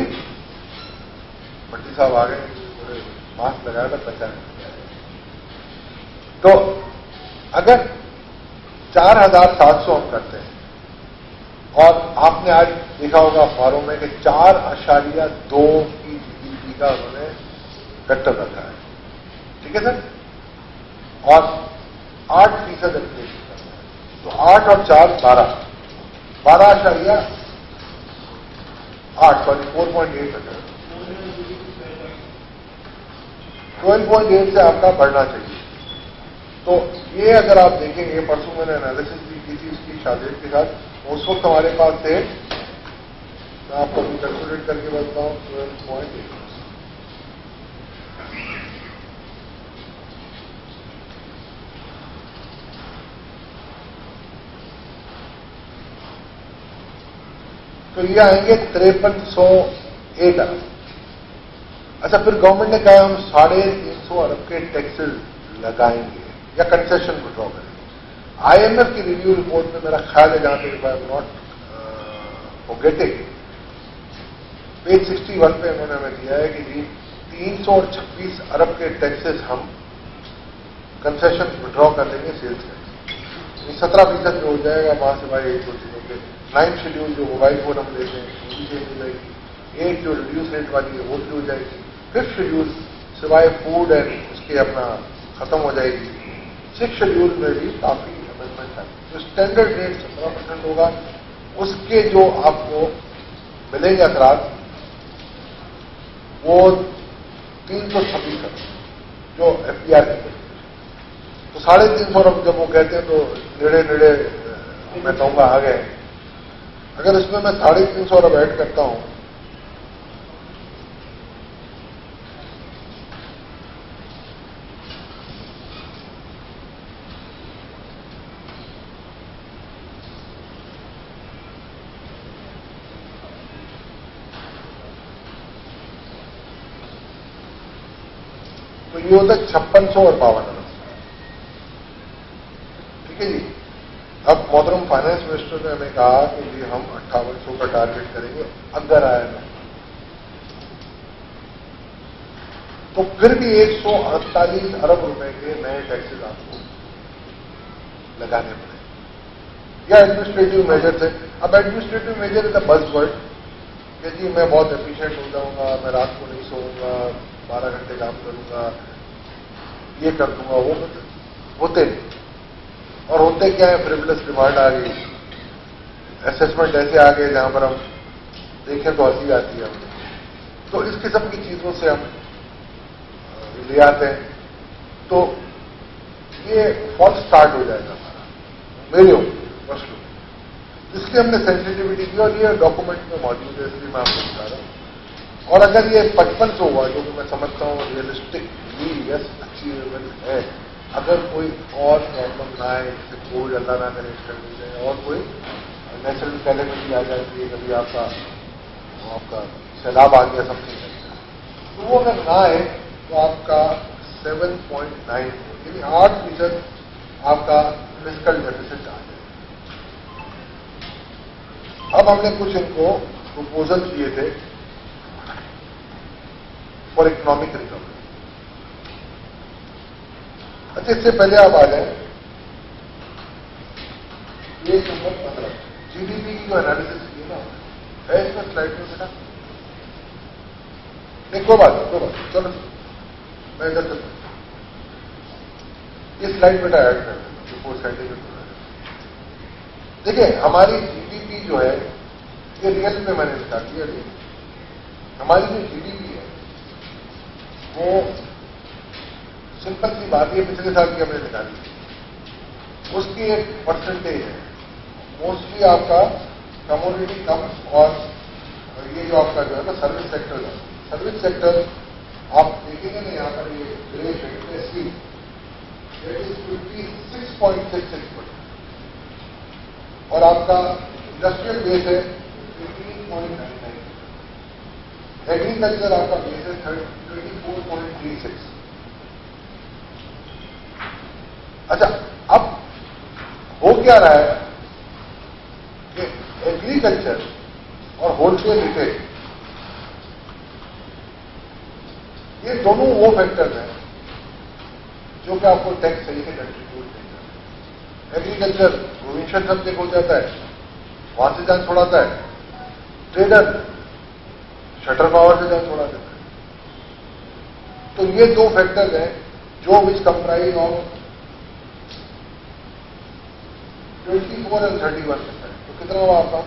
भट्टी साहब आ गए, मास्क लगाया था पहचान। तो अगर 4,700 हम करते हैं, और आपने आज देखा होगा अखबारों में कि 4.2 की GDP का उन्होंने वेक्टर रखा है, ठीक है सर, और 8% इन्फ्लेशन करना है, तो 8 और 4 12, 4.8 4.8 12.8 से आपका बढ़ना चाहिए। तो ये अगर आप देखेंगे, परसों मैंने एनालिसिस भी की थी उसकी शादी के साथ, उस वक्त हमारे पास थे, मैं आपको अभी कैलकुलेट करके बताता हूँ, 12.8। तो ये आएंगे 5308 अरब। अच्छा, फिर गवर्नमेंट ने कहा हम 350 अरब के टैक्सेस लगाएंगे या कंसेशन विड्रॉ करेंगे। आईएमएफ की रिव्यू रिपोर्ट में मेरा ख्याल है, जहां तक I am not forgetting, page 61 पे उन्होंने हमें दिया है कि जी 326 अरब के टैक्सेस हम कंसेशन विड्रॉ कर लेंगे सेल्स टैक्स। 17% जो हो जाएगा वहां से भाई एक दो चीजों के 9 शेड्यूल जो मोबाइल फोन हम लेते हैं वो भी चेंज हो जाएगी, 8 जो रिड्यूस रेट वाली है वो भी हो जाएगी, 5th शेड्यूल सिवाय फूड एंड उसके अपना खत्म हो जाएगी, 6th शेड्यूल में भी काफी अमेंडमेंट है। जो स्टैंडर्ड रेट 17% होगा, उसके जो आपको मिलेंगे असरात वो 326 अरब जो एफडीआर की। तो 350 अरब जब वो कहते हैं तो नेड़े नेड़े मैं कहूंगा आ गए। अगर इसमें मैं 350 अरब ऐड करता हूं तो ये होता है 5600 और 52 अरब। ठीक है जी। अब मोहतरम फाइनेंस मिनिस्टर ने हमें कहा कि जी हम 5800 का टारगेट करेंगे अगर आया ना, तो फिर भी 148 अरब रुपए के नए टैक्सेस आपको लगाने पड़े। या एडमिनिस्ट्रेटिव मेजर थे। अब administrative measure is the buzz word कि जी मैं बहुत एफिशिएंट हो जाऊंगा, मैं रात को नहीं सोऊंगा, 12 घंटे काम करूंगा, ये कर दूंगा, वो होते नहीं। और होते क्या है, फ्रिवलेस डिमांड आ गई, असेसमेंट ऐसे आ गए जहां पर हम देखें तो हंसी आती है। तो इस किस्म की चीजों से हम ले आते हैं, तो ये फॉल्स स्टार्ट हो जाएगा हमारा, मेरे प्रश्न। इसलिए हमने सेंसिटिविटी की और ये डॉक्यूमेंट में मौजूद है, इसलिए मैं आपको बता रहा हूं। और अगर ये 5500 हुआ, जो कि मैं समझता हूं रियलिस्टिकली यस अचीवेबल है, अगर कोई और प्रॉब्लम ना आए, जैसे कोविड अल्लाह ना करे हो जाए और कोई नेचुरल कैलेमिटी आ जाती है, कभी आपका सैलाब आ गया, समथिंग लगता है, तो वो अगर ना आए तो आपका 7.9 यानी 8% आपका फिस्कल डेफिसिट आ जाए। अब हमने कुछ इनको प्रपोजल किए थे फॉर इकोनॉमिक रिकवरी। अच्छा, इससे पहले आप आ जाए ये नंबर 15 जीडीपी की जो एनालिसिस की ना है इसमें स्लाइड में बेटा नहीं, कोई बात चलो मैं इधर से ये स्लाइड बेटा ऐड कर देता हूं, परसेंटेज। देखिए हमारी जीडीपी जो है ये रियल में मैंने स्टार्ट किया। हमारी जो जीडीपी है वो सिंपल सी बात है, पिछले साल की हमने निकाली, उसकी एक परसेंटेज है मोस्टली आपका कमोडिटी कम्स और ये जो आपका जो है ना सर्विस सेक्टर है। सर्विस सेक्टर आप देखेंगे ना यहाँ पर ये ग्रे शेड 56.66% और आपका इंडस्ट्रियल बेस है 15.99, एग्रीकल्चर आपका बेस है 24.36। अच्छा, अब हो क्या रहा है कि एग्रीकल्चर और होलसेल रिटेल ये दोनों वो फैक्टर्स हैं जो कि आपको टैक्स सही से कंट्रीब्यूट नहीं करते। एग्रीकल्चर प्रोविंशियल सब्जेक्ट हो जाता है, वहां से जान छोड़ाता है, ट्रेडर शटर पावर से जान छोड़ा देता है। तो ये दो फैक्टर्स हैं जो विच कंप्राइज ऑफ 24 एंड 31%। तो कितना हुआ आपका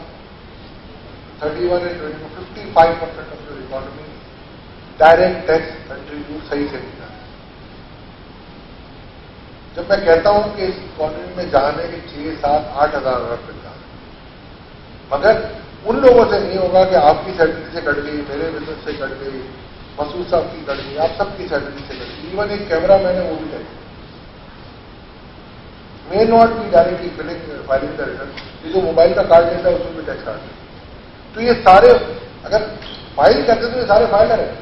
31 and 22, 55% of your economy direct tax contribute सही से नहीं करता। جب میں کہتا ہوں کہ اس اکانومی میں جان ہے کہ 6, 7, 8 ہزار ارب تک جان ہے، مگر ان لوگوں سے نہیں ہوگا کہ آپ کی سیلری سے کٹ گئی، میرے بزنس سے کٹ گئی، مسعود صاحب کی کٹ گئی، آپ سب کی سیلری سے کٹ گئی، ایون ایک کیمرہ مین ہے وہ بھی tax may not be directly filing کا ریٹرن. یہ جو موبائل کا کارڈ لیتا ہے اس میں بھی ٹیکس کاٹتے ہیں. تو یہ سارے اگر فائل کرتے تو یہ سارے فائلر ہیں.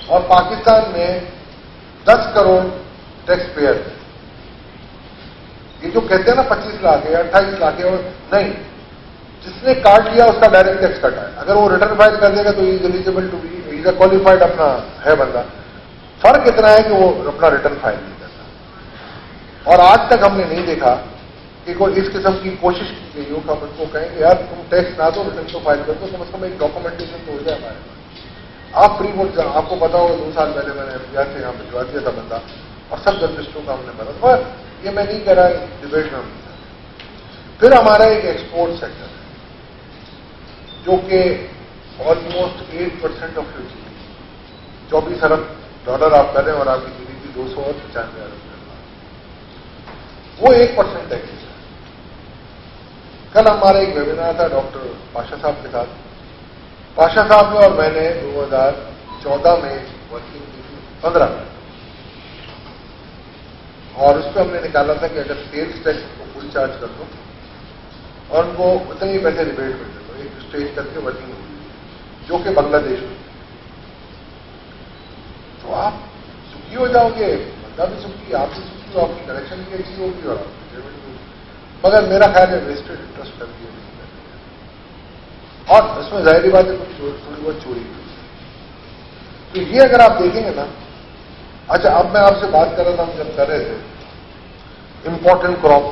اور پاکستان میں 10 کروڑ ٹیکس پیئر، یہ جو کہتے ہیں نا 25 لاکھ ہے 28 لاکھ ہے، اور نہیں، جس نے کارڈ لیا اس کا ڈائریکٹ ٹیکس کٹا ہے. اگر وہ ریٹرن فائل کر دے گا تو is eligible to be, is a qualified اپنا ہے بندہ. فرق اتنا ہے کہ وہ اپنا ریٹرن فائل نہیں کرتا. اور آج تک ہم نے نہیں دیکھا کہ کوئی اس قسم کی کوشش کی گئی ہو کہ ہم ان کو کہیں کہ یار تم ٹیکس نہ دو، ریٹرن تو فائل کر دو، کم از کم ایک ڈاکومنٹیشن تو ہو جائے ہمارے پاس. آپ فری بول جائیں، آپ کو پتا ہوگا 2 سال پہلے میں نے FBR سے یہاں بھجوا دیا تھا بندہ، اور سب جرنلسٹوں کا ہم نے بتا تھا. یہ میں نہیں کہہ رہا ڈبیٹ میں ہم نہیں کرتے. پھر ہمارا ایک ایکسپورٹ سیکٹر ہے جو کہ almost 8% of your GDP، 24 Arab dollar آپ کریں اور آپ کی GDP 295 ارب. وہ 1% ٹیکس ہے. کل ہمارا ایک ویبینار تھا ڈاکٹر پاشا صاحب کے ساتھ. پاشا صاحب نے اور میں نے 2014 میں ورکنگ کی تھی 15 میں، اور اس پہ ہم نے نکالا تھا کہ اگر سیلس ٹیکس کو فل چارج کر دو اور ان کو اتنے ہی پیسے ریبیٹ کر دے دو، ایک اسٹیج کر کے ورکنگ ہوئی جو کہ بنگلہ دیش میں، تو آپ سکھی ہو جاؤ گے، بندہ بھی سکھی، آپ بھی سکھی، آپ کی کلیکشن بھی اچھی ہوگی اور آپ کی پیمنٹ بھی ہوگی. مگر میرا خیال ہے ویسٹڈ انٹرسٹ کر دیا نہیں کرتے، اور اس میں ظاہری بات ہے کچھ تھوڑی بہت چوری ہوئی. تو یہ اگر آپ دیکھیں گے نا. اچھا، اب میں آپ سے بات کر رہا تھا، ہم جب کر رہے تھے important crop,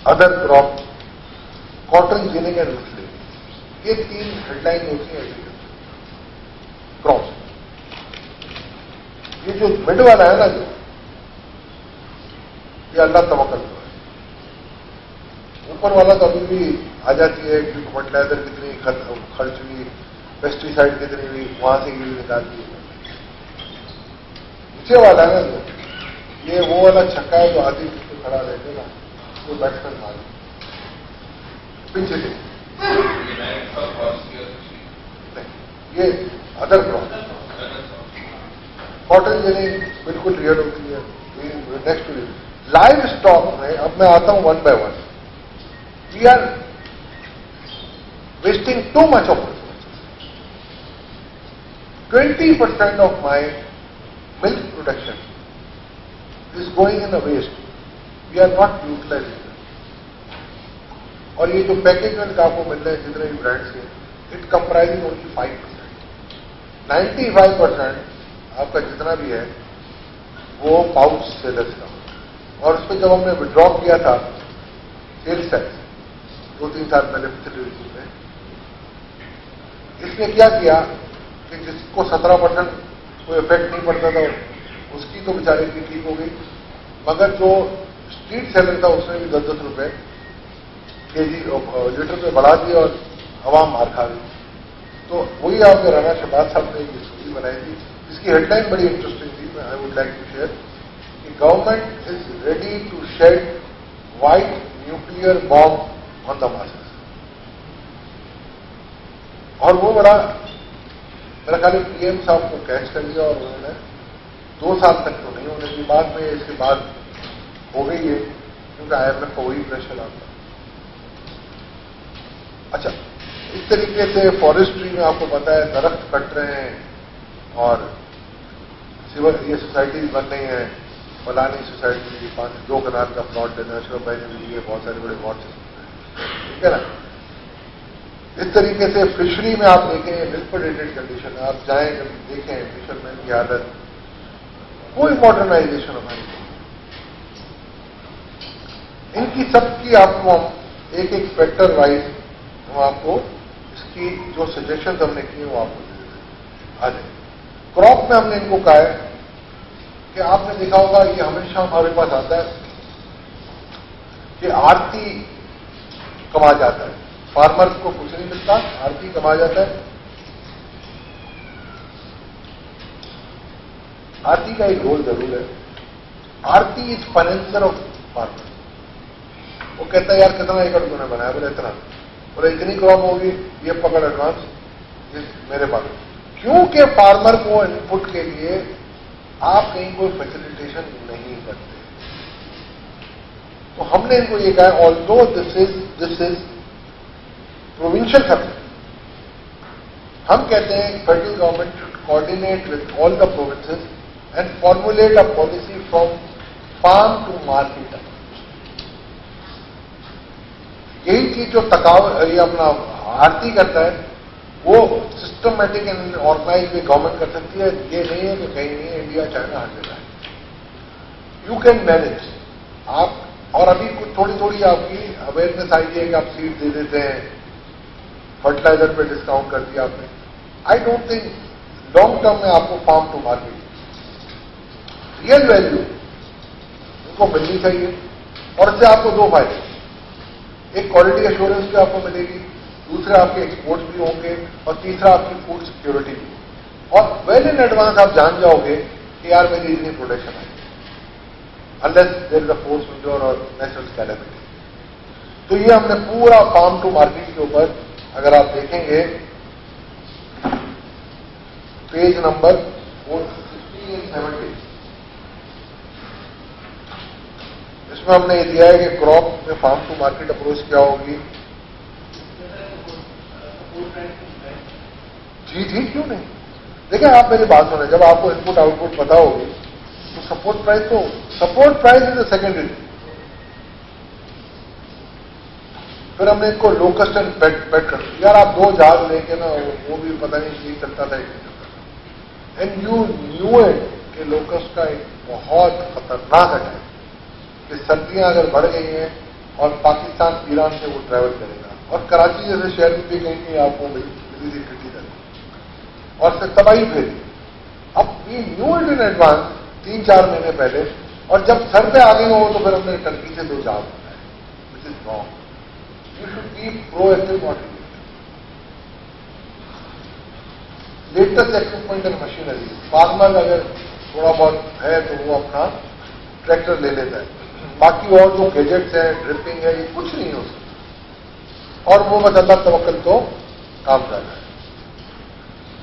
other crop, cotton, ginning and مسلنگ، یہ 3 ہیڈ لائن ہوتی ہیں ایگریکلچر کراپ. یہ جو مڈ والا ہے نا، جو یہ اللہ توکل ہے. اوپر والا تو ابھی بھی آ جاتی ہے کہ فرٹیلائزر کتنی خرچ ہوئی، پیسٹی سائڈ کتنی ہوئی، وہاں سے یہ نکال دی. نیچے والا ہے نا جو، یہ وہ والا چھکا ہے جو آدھی پہ کھڑا رہے گا نا، وہ بیٹسمین مارے پیچھے سے. یہ ادر کراپ کاٹن جنی بالکل ریئل ہوتی ہے. نیکسٹ لائف اسٹاک میں اب میں آتا ہوں 1 by 1. We are wasting too much of resources. 20% of my ملک production is going in waste. We are not utilising. اور یہ جو پیکج ملک آپ کو مل رہے ہیں جتنے بھی برانڈس کے، اٹ کمپرائزنگ اونلی 5%. 95% آپ کا جتنا بھی ہے وہ پاؤچ سیلرس کا. اور اس پہ جب ہم نے وڈرا کیا تھا سیلس ٹیکس 2-3 سال پہلے پچھلے رجوع میں، اس نے کیا کیا کہ جس کو 17% کوئی افیکٹ نہیں پڑتا تھا اس کی تو بیچارے کی ٹھیک ہو گئی، مگر جو اسٹریٹ سیلر تھا اس نے بھی 10-10 روپے کے جی لیٹر پہ بڑھا دیا اور عوام مار کھا گئی. تو وہی آپ کے رانا شہباز صاحب نے یہ اسٹوری بنائی تھی جس کی ہیڈ لائن بڑی انٹرسٹنگ تھی. I would like to share کہ government is ready to shed white nuclear bomb on the masses. اور وہ بڑا میرا خیال PM صاحب کو کیچ کر لیا اور انہوں نے 2 سال تک تو نہیں ہونے کی بات میں اس کے بعد ہو گئی ہے کیونکہ IMF کا وہی پریشر آتا. اچھا، اس طریقے سے فارسٹری میں آپ کو پتا ہے درخت کٹ رہے ہیں اور یہ سوسائٹیز بن رہی ہیں. فلانی سوسائٹی 2 کنال کا پلاٹ دینا، اشرف بھائی نے بھی لیے، بہت سارے بڑے پلاٹ سے، ٹھیک ہے نا. اس طریقے سے فشری میں آپ دیکھیں ڈسپریٹڈ کنڈیشن ہے. آپ جائیں کبھی دیکھیں فشرمین کی حالت، کوئی ماڈرنائزیشن ہماری نہیں. ان کی سب کی آپ کو ہم ایک فیکٹر وائز ہم آپ کو اس کی جو سجیشنز ہم نے کی وہ آپ کو دے دیتے. آ جائیں کراپ میں ہم نے ان کو کہا ہے کہ آپ نے دیکھا ہوگا یہ ہمیشہ ہمارے پاس آتا ہے کہ آرتی کما جاتا ہے. فارمرز کو کچھ نہیں ملتا، آرتی کما جاتا ہے. آرتی کا ایک رول ضرور ہے आरती इज फाइनेंसर ऑफ फार्मर। वो कहता है यार कितना एकड़ तूने बनाया, बोले इतना, बोले इतनी क्रॉप होगी, ये पकड़ एडवांस, ये मेरे पास। क्योंकि फार्मर को इनपुट के लिए आप कहीं कोई फैसिलिटेशन नहीं करते। तो हमने इनको ये कहा, although this is provincial subject, हम कहते हैं federal government should coordinate with all the provinces and formulate a policy from farm to market. यही चीज जो ये अपना आरती करता है, वो सिस्टमैटिक एंड ऑर्गेनाइज भी गवर्नमेंट कर सकती है। ये नहीं है कि कहीं नहीं है, इंडिया चाइना हर जगह है। यू कैन मैनेज आप। और अभी कुछ थोड़ी थोड़ी आपकी अवेयरनेस आई है कि आप सीड दे देते हैं, फर्टिलाइजर पे डिस्काउंट कर दिया आपने। I don't think long term में आपको farm to market real value उनको मिलनी चाहिए। और इससे आपको दो फायदे, एक क्वालिटी एश्योरेंस भी आपको मिलेगी, दूसरे आपके एक्सपोर्ट्स भी होंगे, और तीसरा आपकी फूड सिक्योरिटी भी। और वेल इन एडवांस आप जान जाओगे कि यार मेरी इतनी प्रोडक्शन है, unless there is a force majeure और नेचुरल कैलेमिटी। तो ये हमने पूरा फार्म टू मार्केट के ऊपर, अगर आप देखेंगे पेज नंबर 460 and 70, इसमें हमने ये दिया है कि क्रॉप में फार्म टू मार्केट अप्रोच क्या होगी। जी क्यों नहीं। देखिए आप मेरी बात सुने, जब आपको इनपुट आउटपुट पता होगी तो support price is the secondary. फिर हमने इनको लोकस्ट एंड पेट कर दिया। यार आप 2 जहाज लेके ना, वो भी पता नहीं ठीक चलता था, एंड यू न्यू इट कि लोकस्ट का एक बहुत खतरनाक अटैक, कि सर्दियां अगर बढ़ गई हैं और पाकिस्तान ईरान से वो ट्रैवल करेगा, और कराची जैसे शहर में भी कहीं आपको मिली थी खिटी कर, और फिर तबाही फिर। अब we knew it in advance 3-4 महीने पहले, और जब सर पे आ गए हो तो फिर हमने टर्की से 2 जहाज बनाए, which is wrong. You should be proactive, not latest equipment and machinery. Farmer अगर थोड़ा बहुत है तो वो अपना ट्रैक्टर ले लेता है, बाकी और जो गैजेट्स हैं, ड्रिपिंग है, ये कुछ नहीं हो सकता, और वो बस अल्लाह तवक्कल तो काम कर रहा है।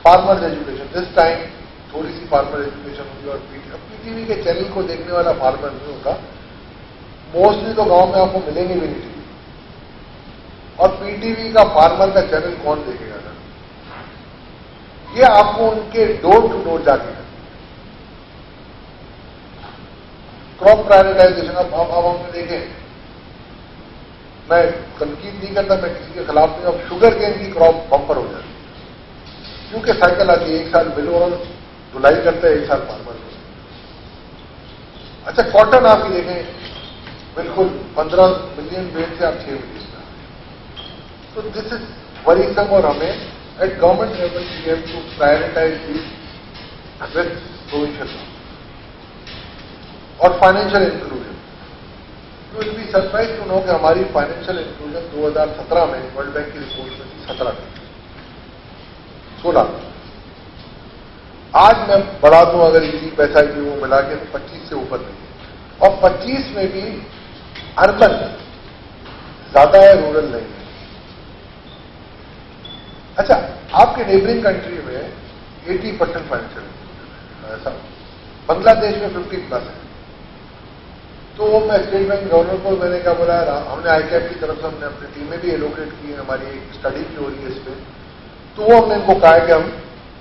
फार्मर्स एजुकेशन, दिस टाइम थोड़ी सी फार्मर एजुकेशन होगी। और पीटीवी के चैनल को देखने वाला फार्मर नहीं होगा, मोस्टली तो गांव में आपको मिलेंगे भी नहीं टीवी। और पीटीवी का फार्मर का चैनल कौन देखेगा सर? ये आपको उनके डोर टू डोर जाके क्रॉप प्रायोरिटाइजेशन। अब हमने देखें, मैं तनकीद नहीं करता, मैं किसी के खिलाफ नहीं। अब शुगर केन की क्रॉप बम्पर हो जाती है, क्योंकि साइकिल आती है, 1 साल बिल और धुलाई करते हैं, 1 साल फार्मर को। अच्छा कॉटन आपकी देखें, बिल्कुल 15 मिलियन बेल से आप 6 मिलियन का। तो दिस इज वरीसम, और हमें at government level we have to prioritise this with provincial और financial inclusion. You will be surprise to know कि हमारी फाइनेंशियल इंक्लूजन 2017 में वर्ल्ड बैंक की रिपोर्ट में थी 16। आज मैं बढ़ा दूं अगर इसी पैसा की वो मिला के, तो 25 से ऊपर नहीं है। और 25 में भी अर्बन ज्यादा है, रूरल नहीं है। अच्छा आपके नेबरिंग कंट्री में 80% फाइनेंशियल इंक्लूजन है, ऐसा बांग्लादेश में 50+ है। तो मैं स्टेट बैंक गवर्नर को मैंने क्या बोला, हमने आईकैप की तरफ से हमने अपनी टीमें भी एलोकेट की है, हमारी एक स्टडी भी हो रही है इस पर। तो वो हमने इनको कहा है कि हम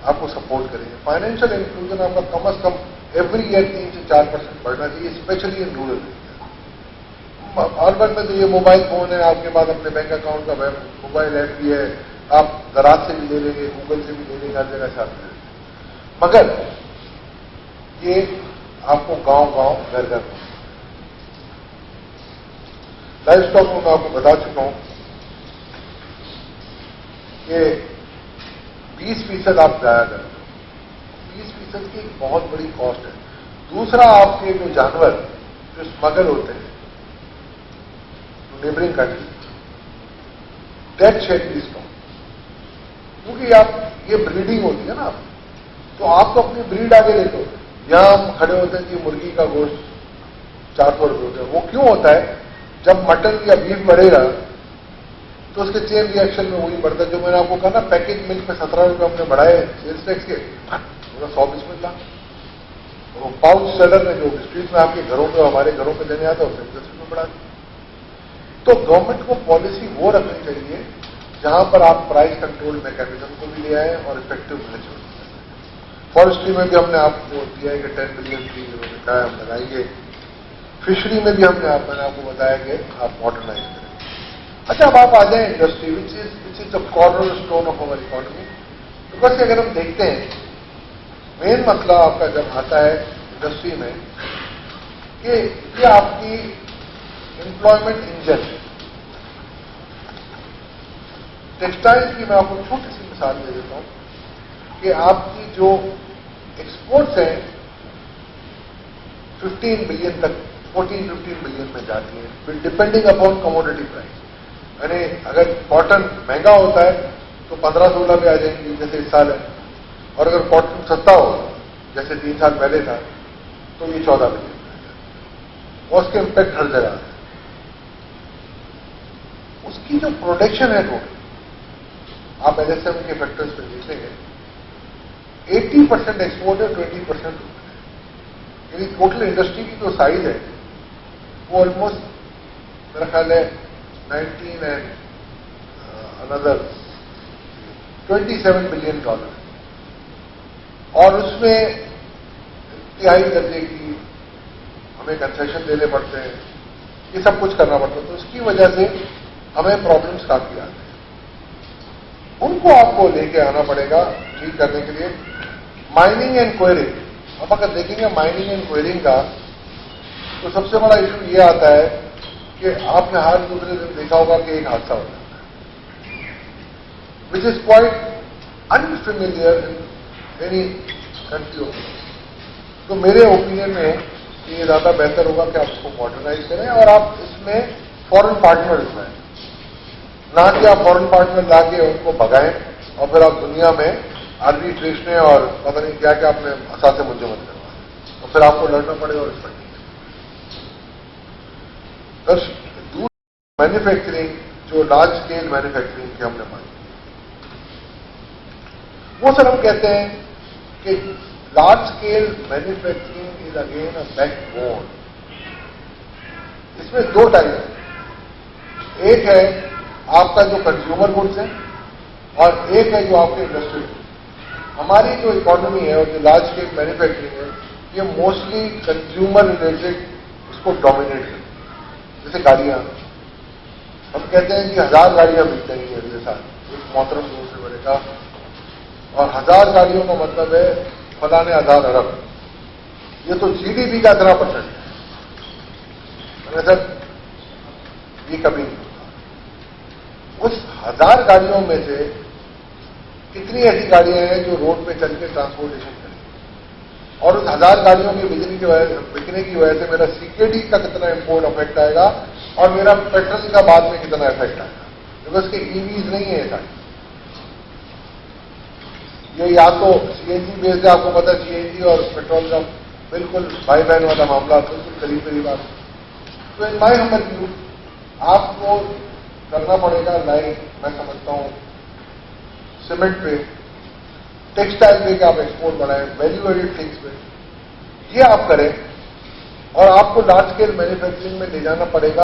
आपको सपोर्ट करेंगे। फाइनेंशियल इंक्लूजन आपका कम से कम एवरी ईयर 3 से 4% बढ़ना चाहिए, specially in rural area. Urban में तो ये मोबाइल फोन है आपके पास, अपने बैंक अकाउंट का मोबाइल ऐप भी है, आप ज़रात से भी ले लेंगे, गूगल से भी ले लेंगे, हर जगह से आप ले लेंगे। मगर ये आपको गांव घर लाइफ स्टॉक में मैं आपको बता चुका हूं कि 20% आप जाया करें, 20% की एक बहुत बड़ी कॉस्ट है। दूसरा आपके जो जानवर जो स्मगल होते हैं neighbouring country, that should be stop, क्योंकि आप ये ब्रीडिंग होती है ना, तो आप तो अपनी ब्रीड आगे लेते हो। यहां हम खड़े होते हैं कि मुर्गी का गोश्त 400 रुपये होते हैं। वो क्यों होता है? जब मटन या बीफ बढ़ेगा तो उसके चेन रिएक्शन में वही बढ़ता है। जो मैंने आपको कहा ना, पैकेज मिल्क में 17 रुपये हमने बढ़ाए सेल्स टैक्स के, पूरा 100 मिला। वो पाउच सेलर ने जो स्ट्रीट में आपके घरों पे, हमारे घरों पे देने आता है, उसने 10 रुपये बढ़ा दिया। तो गवर्नमेंट को पॉलिसी वो रखनी चाहिए जहां पर आप प्राइस कंट्रोल मैकेनिज्म को भी ले आए और इफेक्टिव मैनेजमेंट। फॉरेस्ट्री में भी हमने आपको दिया है कि 10 बिलियन ट्री उन्होंने कहा हम लगाएंगे। फिशरी में भी मैंने आपको बताया कि आप मॉडर्नाइज करें। अच्छा, अब आप आ जाए industry, which is the corner stone of our economy. तो बस अगर हम देखते हैं, मेन मसला आपका जब आता है इंडस्ट्री में कि ये आपकी एम्प्लॉयमेंट इंजन है। टेक्सटाइल्स की मैं आपको छोटी सी मिसाल दे देता हूं कि आपकी जो एक्सपोर्ट्स हैं 15 बिलियन तक, 14-15 बिलियन में जाती है, डिपेंडिंग अपॉन कमोडिटी प्राइस। यानी अगर कॉटन महंगा होता है तो 15-16 पे आ जाएंगी, जैसे इस साल है, और अगर कॉटन सस्ता हो जैसे 3 साल पहले था तो ये 14 बिलियन में आ जाता है। और उसके इम्पैक्ट हर जगह है। उसकी जो प्रोडक्शन है टोटल, आप LSM के फैक्टर्स पे देखेंगे, 80% एक्सपोर्ट है, 20% यानी टोटल इंडस्ट्री की जो साइज है वो ऑलमोस्ट मेरा ख्याल है 19 एंड अनदर $27 बिलियन, और उसमें तिहाई दर्जे की हमें कंसेशन देने पड़ते हैं, ये सब कुछ करना पड़ता है। तो इसकी वजह से हमें प्रॉब्लम्स काफी आते हैं। उनको आपको लेके आना पड़ेगा ठीक करने के लिए। माइनिंग एंड क्वेरिंग, अब अगर देखेंगे माइनिंग एंड क्वेरिंग का, तो सबसे बड़ा इशू ये आता है कि आपने हर दूसरे दिन देखा होगा कि एक हादसा हो जाता है, which is quite unfamiliar in any country. तो मेरे ओपिनियन में ये ज्यादा बेहतर होगा कि आप इसको मॉडर्नाइज करें और आप इसमें फॉरेन पार्टनर्स हैं, ना कि आप फॉरेन पार्टनर लाके उनको भगाएं और फिर आप दुनिया में आर्बिट्रेशन और पता नहीं क्या क्या आपने असासे मुझे मत करवा, तो फिर आपको लड़ना पड़ेगा और इस पर दूर मैन्युफैक्चरिंग, जो लार्ज स्केल मैन्युफैक्चरिंग की हमने बात की, वो सर हम कहते हैं कि large scale manufacturing is again a backbone. इसमें दो टाइप है, एक है आपका जो कंज्यूमर गुड्स है और एक है जो आपके इंडस्ट्रियल गुड्स। हमारी जो इकोनॉमी है और जो लार्ज स्केल मैन्युफैक्चरिंग है, ये मोस्टली कंज्यूमर रिलेटेड इसको डोमिनेट करती है। जैसे गाड़ियां, हम कहते हैं कि 1000 गाड़ियां बिक जाएंगी अगले साल, एक मोहतरम दूर से बड़े का, और 1000 गाड़ियों का मतलब है फलाने 1000 अरब। ये तो GDP का 18% है सर, ये कभी नहीं होता। उस 1000 गाड़ियों में से कितनी ऐसी गाड़ियां हैं जो रोड पे चल के ट्रांसपोर्टेशन करेंगी, और उस 1000 गाड़ियों की बिकने की वजह से मेरा CKD का कितना इंपोर्ट इफेक्ट आएगा और मेरा पेट्रोल का बाद में कितना इफेक्ट आएगा, क्योंकि उसके EVs नहीं है गाड़ी। ये या तो CNG बेस्ड है, आपको पता है CNG और पेट्रोल का बिल्कुल भाई बहन वाला मामला, बिल्कुल करीब आप। तो इन माई हम्बल व्यू आपको करना पड़ेगा लाइक, मैं समझता हूं सीमेंट पे, टेक्सटाइल पे कि आप एक्सपोर्ट बढ़ाएं, वैल्यू एडेड थिंग्स पे, ये आप करें और आपको लार्ज स्केल मैन्युफैक्चरिंग में ले जाना पड़ेगा।